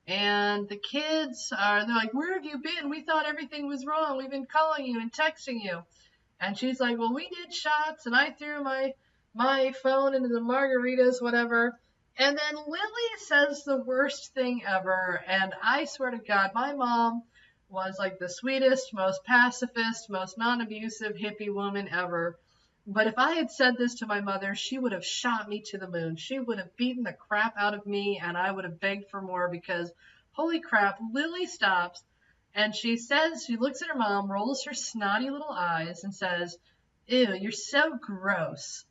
And the kids they're like, where have you been? We thought everything was wrong. We've been calling you and texting you. And she's like, well, we did shots, and I threw my phone into the margaritas, whatever. And then Lily says the worst thing ever, and I swear to God, my mom was like the sweetest, most pacifist, most non-abusive hippie woman ever. But if I had said this to my mother, she would have shot me to the moon. She would have beaten the crap out of me, and I would have begged for more because, holy crap, Lily stops, and she looks at her mom, rolls her snotty little eyes, and says, ew, you're so gross.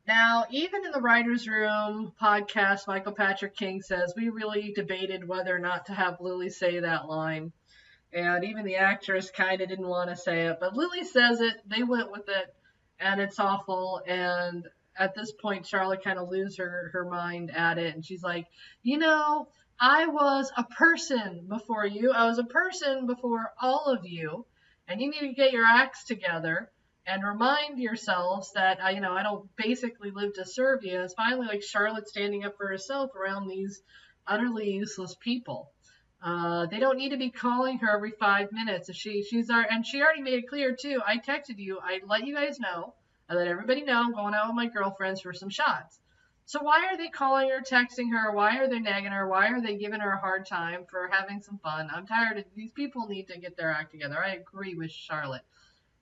Now, even in the writer's room podcast, Michael Patrick King says, we really debated whether or not to have Lily say that line. And even the actress kind of didn't want to say it, but Lily says it. They went with it, and it's awful. And at this point, Charlotte kind of loses her mind at it, and she's like, you know, I was a person before you. I was a person before all of you, and you need to get your acts together and remind yourselves that I don't basically live to serve you. It's finally like Charlotte standing up for herself around these utterly useless people. They don't need to be calling her every 5 minutes. And she already made it clear too. I texted you. I let you guys know. I let everybody know I'm going out with my girlfriends for some shots. So why are they calling her, texting her? Why are they nagging her? Why are they giving her a hard time for having some fun? I'm tired of these people need to get their act together. I agree with Charlotte,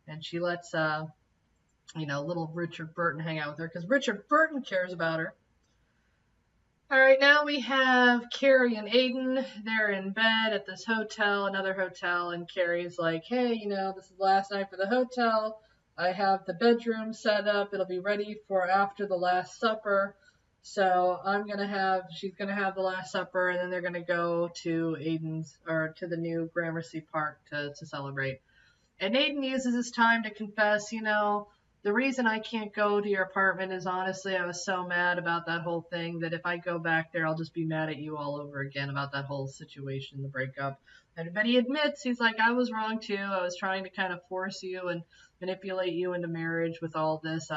and she lets little Richard Burton hang out with her because Richard Burton cares about her. All right, now we have Carrie and Aiden. They're in bed at this hotel, another hotel, and Carrie's like, hey, this is the last night for the hotel. I have the bedroom set up. It'll be ready for after the Last Supper. So she's going to have the Last Supper, and then they're going to go to to the new Gramercy Park to celebrate. And Aiden uses his time to confess, the reason I can't go to your apartment is honestly I was so mad about that whole thing that if I go back there, I'll just be mad at you all over again about that whole situation, the breakup. But he admits, he's like, I was wrong too. I was trying to kind of force you and manipulate you into marriage with all this,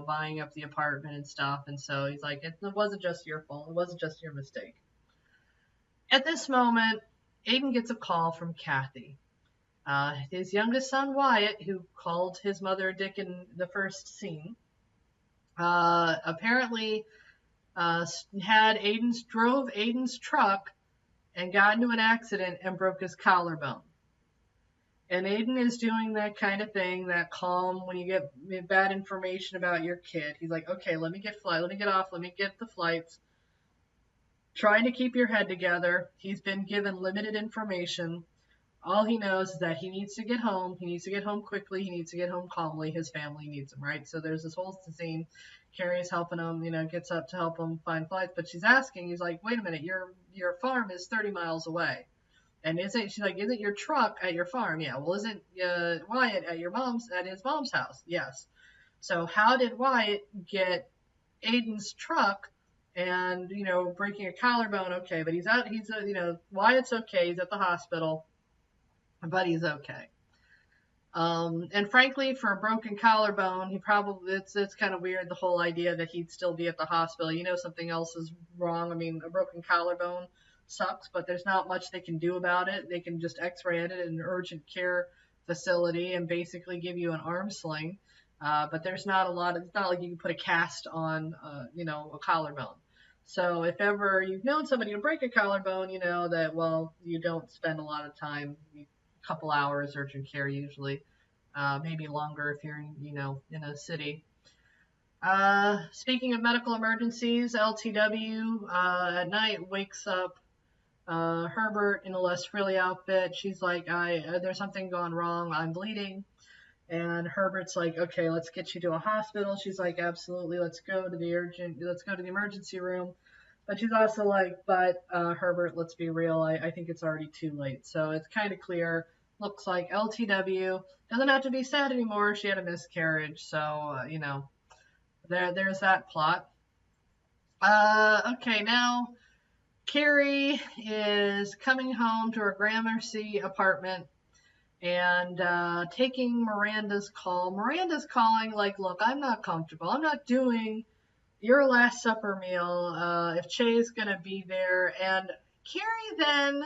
buying up the apartment and stuff. And so he's like, it wasn't just your fault. It wasn't just your mistake. At this moment, Aiden gets a call from Kathy. His youngest son, Wyatt, who called his mother Dick in the first scene, apparently drove Aiden's truck and got into an accident and broke his collarbone. And Aiden is doing that kind of thing, that calm when you get bad information about your kid. He's like, okay, let me get the flights. Trying to keep your head together. He's been given limited information. All he knows is that he needs to get home. He needs to get home quickly. He needs to get home calmly. His family needs him, right? So there's this whole scene. Carrie's helping him, gets up to help him find flights. But she's asking, he's like, wait a minute, your farm is 30 miles away. And isn't your truck at your farm? Yeah. Well, isn't Wyatt at his mom's house? Yes. So how did Wyatt get Aiden's truck and, breaking a collarbone? Okay. But Wyatt's okay. He's at the hospital. But he's okay. And frankly, for a broken collarbone, it's kind of weird, the whole idea that he'd still be at the hospital. Something else is wrong. I mean, a broken collarbone sucks, but there's not much they can do about it. They can just x-ray it in an urgent care facility and basically give you an arm sling. But there's not it's not like you can put a cast on, a collarbone. So if ever you've known somebody to break a collarbone, you know that, well, you don't spend a lot of time, couple hours urgent care usually, maybe longer if you're in a city. Speaking of medical emergencies, LTW at night wakes up Herbert in a Les Frilly outfit. She's like, there's something gone wrong, I'm bleeding. And Herbert's like, okay, let's get you to a hospital. She's like, absolutely, let's go to the emergency room. But she's also like, Herbert, let's be real, I think it's already too late. So it's kind of clear. Looks like LTW doesn't have to be sad anymore. She had a miscarriage. So, there's that plot. Okay, now Carrie is coming home to her Gramercy apartment and taking Miranda's call. Miranda's calling like, look, I'm not comfortable. I'm not doing your Last Supper meal if Che's going to be there. And Carrie then,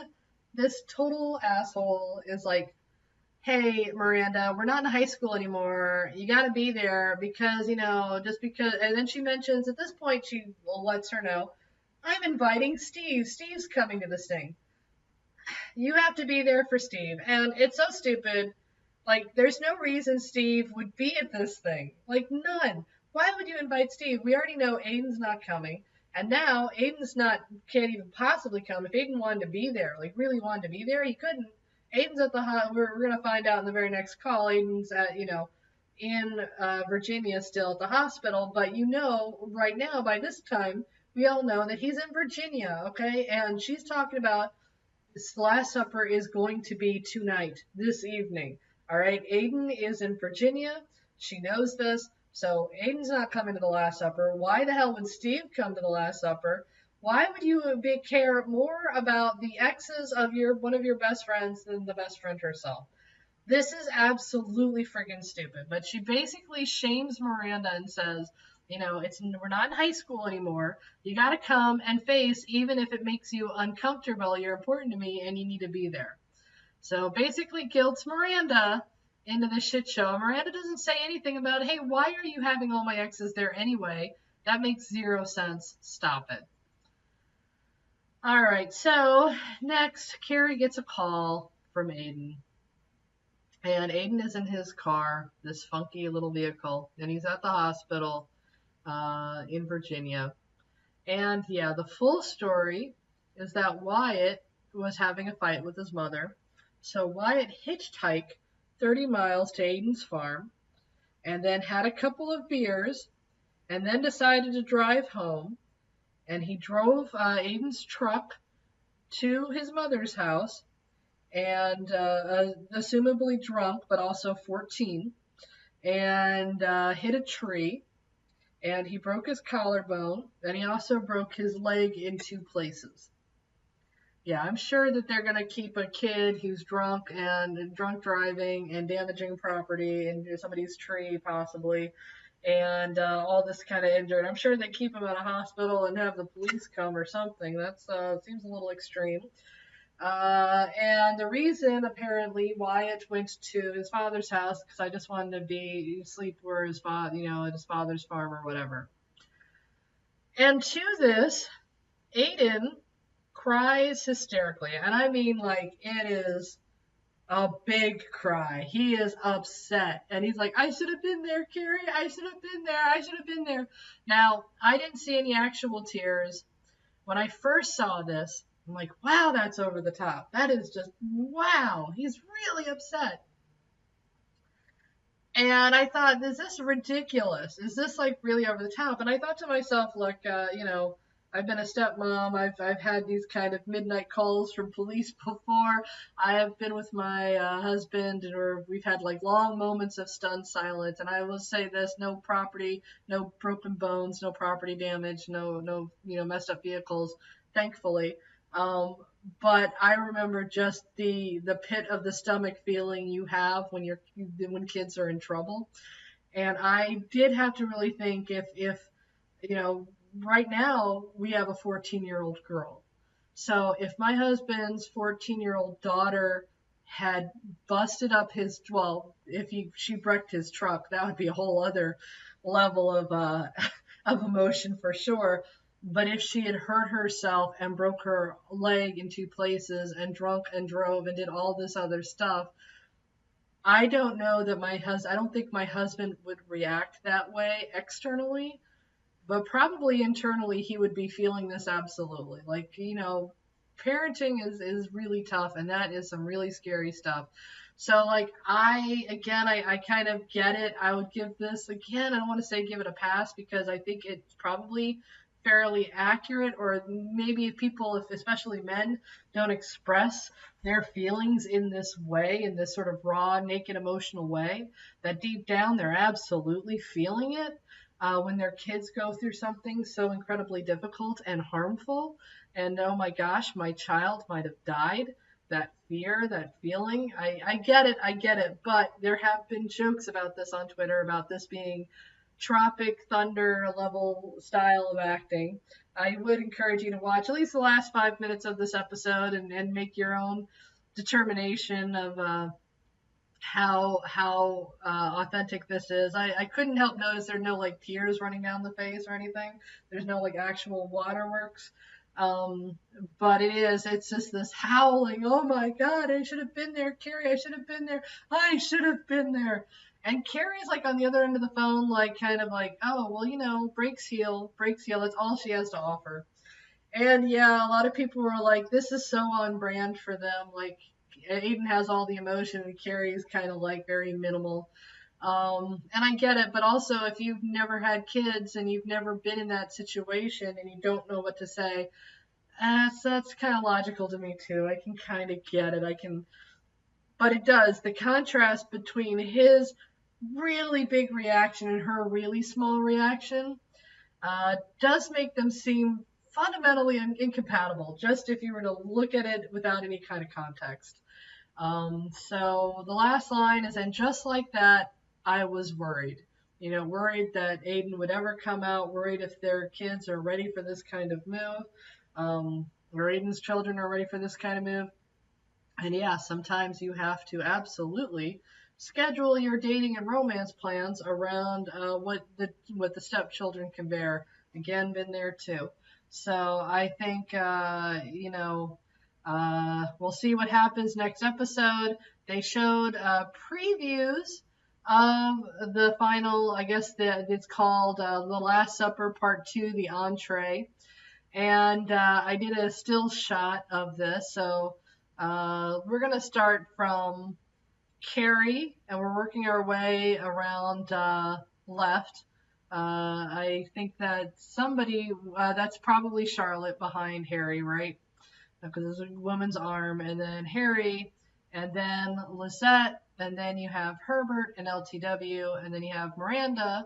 this total asshole, is like, hey, Miranda, we're not in high school anymore. You got to be there because, just because. And then she mentions, at this point, she lets her know, I'm inviting Steve. Steve's coming to this thing. You have to be there for Steve. And it's so stupid. Like, there's no reason Steve would be at this thing. Like, none. Why would you invite Steve? We already know Aiden's not coming. And now Aiden's can't even possibly come. If Aiden wanted to be there, like really wanted to be there, he couldn't. Aiden's at the we're going to find out in the very next call. Aiden's at, in Virginia still at the hospital, but you know, right now, by this time, we all know that he's in Virginia, okay? And she's talking about this Last Supper is going to be tonight, this evening. All right, Aiden is in Virginia. She knows this. So Aiden's not coming to the Last Supper. Why the hell would Steve come to the Last Supper? Why would you care more about the exes of one of your best friends than the best friend herself? This is absolutely friggin' stupid. But she basically shames Miranda and says, we're not in high school anymore. You got to come and face, even if it makes you uncomfortable. You're important to me, and you need to be there. So basically, guilts Miranda into the shit show. Miranda doesn't say anything about, hey, why are you having all my exes there anyway? That makes zero sense. Stop it. All right. So next, Carrie gets a call from Aiden. And Aiden is in his car, this funky little vehicle, and he's at the hospital in Virginia. And yeah, the full story is that Wyatt was having a fight with his mother. So Wyatt hitchhiked 30 miles to Aiden's farm and then had a couple of beers and then decided to drive home. And he drove Aiden's truck to his mother's house and assumably drunk, but also 14, and hit a tree, and he broke his collarbone, and he also broke his leg in 2 places. Yeah, I'm sure that they're going to keep a kid who's drunk and drunk driving and damaging property and somebody's tree possibly, and all this kind of injured. I'm sure they keep him at a hospital and have the police come or something. That seems a little extreme. And the reason, apparently, Wyatt went to his father's house because I just wanted to sleep where his father, at his father's farm or whatever. And to this, Aiden cries hysterically, and I mean like it is a big cry. He is upset, and he's like, "I should have been there, Carrie. I should have been there. I should have been there." Now, I didn't see any actual tears when I first saw this. I'm like, wow, that's over the top. That is just, wow, he's really upset. And I thought, is this ridiculous? Is this like really over the top? And I thought to myself, look, I've been a stepmom. I've had these kind of midnight calls from police before. I have been with my husband, or we've had like long moments of stunned silence. And I will say this: no property, no broken bones, no property damage, no messed up vehicles, thankfully. But I remember just the pit of the stomach feeling you have when kids are in trouble. And I did have to really think if right now we have a 14-year-old girl. So if my husband's 14-year-old daughter had busted up she wrecked his truck, that would be a whole other level of of emotion for sure. But if she had hurt herself and broke her leg in 2 places and drunk and drove and did all this other stuff, I don't know that I don't think my husband would react that way externally, but probably internally he would be feeling this absolutely. Like, parenting is really tough, and that is some really scary stuff. So like I kind of get it. I would give this, again, I don't want to say give it a pass because I think it's probably fairly accurate, or maybe if people, especially men, don't express their feelings in this way, in this sort of raw, naked, emotional way, that deep down they're absolutely feeling it when their kids go through something so incredibly difficult and harmful. And oh my gosh, my child might have died. That fear, that feeling, I get it. But there have been jokes about this on Twitter, about this being Tropic Thunder level style of acting. I would encourage you to watch at least the last 5 minutes of this episode and make your own determination of how authentic this is. I couldn't help notice there are no like tears running down the face or anything. There's no like actual waterworks. But it's just this howling. Oh my God, I should have been there, Carrie. I should have been there. I should have been there. And Carrie's like on the other end of the phone, like kind of like, oh, well, breaks heal. That's all she has to offer. And yeah, a lot of people were like, this is so on brand for them. Like, Aiden has all the emotion and Carrie's kind of like very minimal. And I get it, but also if you've never had kids and you've never been in that situation and you don't know what to say, that's kind of logical to me too. I can kind of get it. But it does. The contrast between his really big reaction and her really small reaction does make them seem fundamentally incompatible, just if you were to look at it without any kind of context. So the last line is, and just like that, I was worried. Worried that Aiden would ever come out, worried if their kids are ready for this kind of move, or Aiden's children are ready for this kind of move. And yeah, sometimes you have to absolutely schedule your dating and romance plans around what the stepchildren can bear. Again, been there too. So I think we'll see what happens next episode. They showed previews of the final. I guess it's called The Last Supper Part 2, the entree. And I did a still shot of this. So we're going to start from Carrie, and we're working our way around left. I think that that's probably Charlotte behind Harry, right? Because there's a woman's arm, and then Harry, and then Lisette, and then you have Herbert and LTW, and then you have Miranda,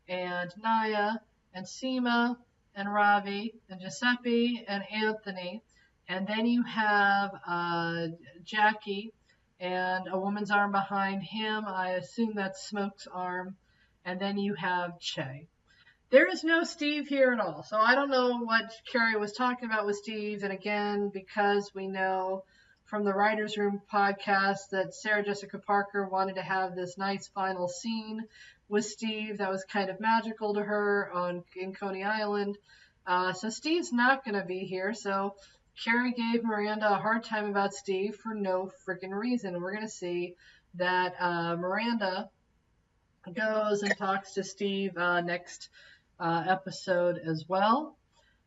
and Naya, and Seema, and Ravi, and Giuseppe, and Anthony. And then you have Jackie, and a woman's arm behind him. I assume that's Smoke's arm. And then you have Che. There is no Steve here at all. So I don't know what Carrie was talking about with Steve. And again, because we know from the Writers Room podcast that Sarah Jessica Parker wanted to have this nice final scene with Steve that was kind of magical to her in Coney Island. So Steve's not going to be here. So Carrie gave Miranda a hard time about Steve for no freaking reason. We're going to see that Miranda goes and talks to Steve next episode as well.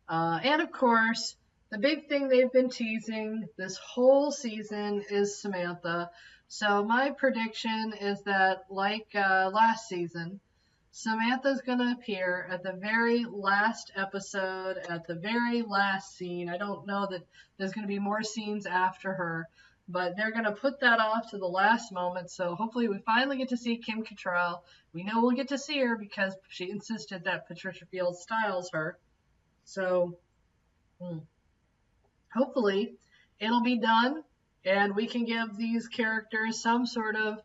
And of course, the big thing they've been teasing this whole season is Samantha. So my prediction is that, like last season, Samantha's going to appear at the very last episode, at the very last scene. I don't know that there's going to be more scenes after her, but they're going to put that off to the last moment. So hopefully we finally get to see Kim Cattrall. We know we'll get to see her because she insisted that Patricia Fields styles her. So hopefully it'll be done and we can give these characters some sort of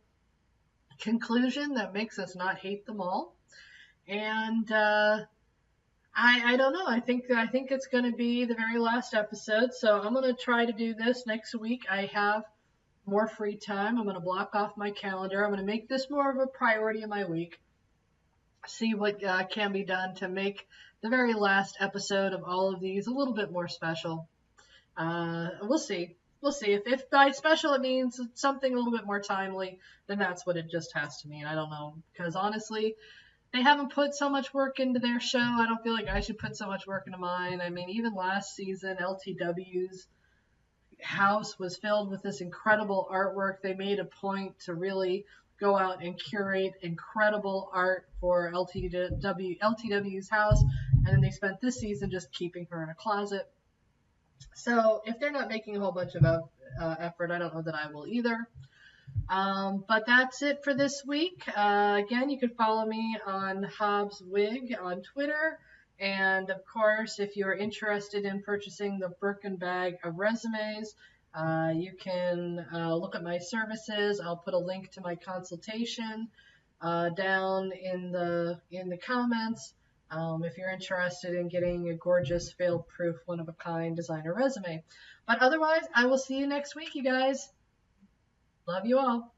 conclusion that makes us not hate them all. And I don't know. I think it's going to be the very last episode. So I'm going to try to do this next week. I have more free time. I'm going to block off my calendar. I'm going to make this more of a priority in my week. See what can be done to make the very last episode of all of these a little bit more special. We'll see. We'll see. If by special it means something a little bit more timely, then that's what it just has to mean. I don't know. Because honestly, they haven't put so much work into their show. I don't feel like I should put so much work into mine. I mean, even last season, LTW's house was filled with this incredible artwork. They made a point to really go out and curate incredible art for LTW's house, and then they spent this season just keeping her in a closet. So if they're not making a whole bunch of effort, I don't know that I will either. But that's it for this week. Again, you can follow me on Hobbs Wig on Twitter. And of course, if you're interested in purchasing the Birkin bag of resumes, you can look at my services. I'll put a link to my consultation down in the comments if you're interested in getting a gorgeous, fail-proof, one-of-a-kind designer resume. But otherwise, I will see you next week, you guys. Love you all.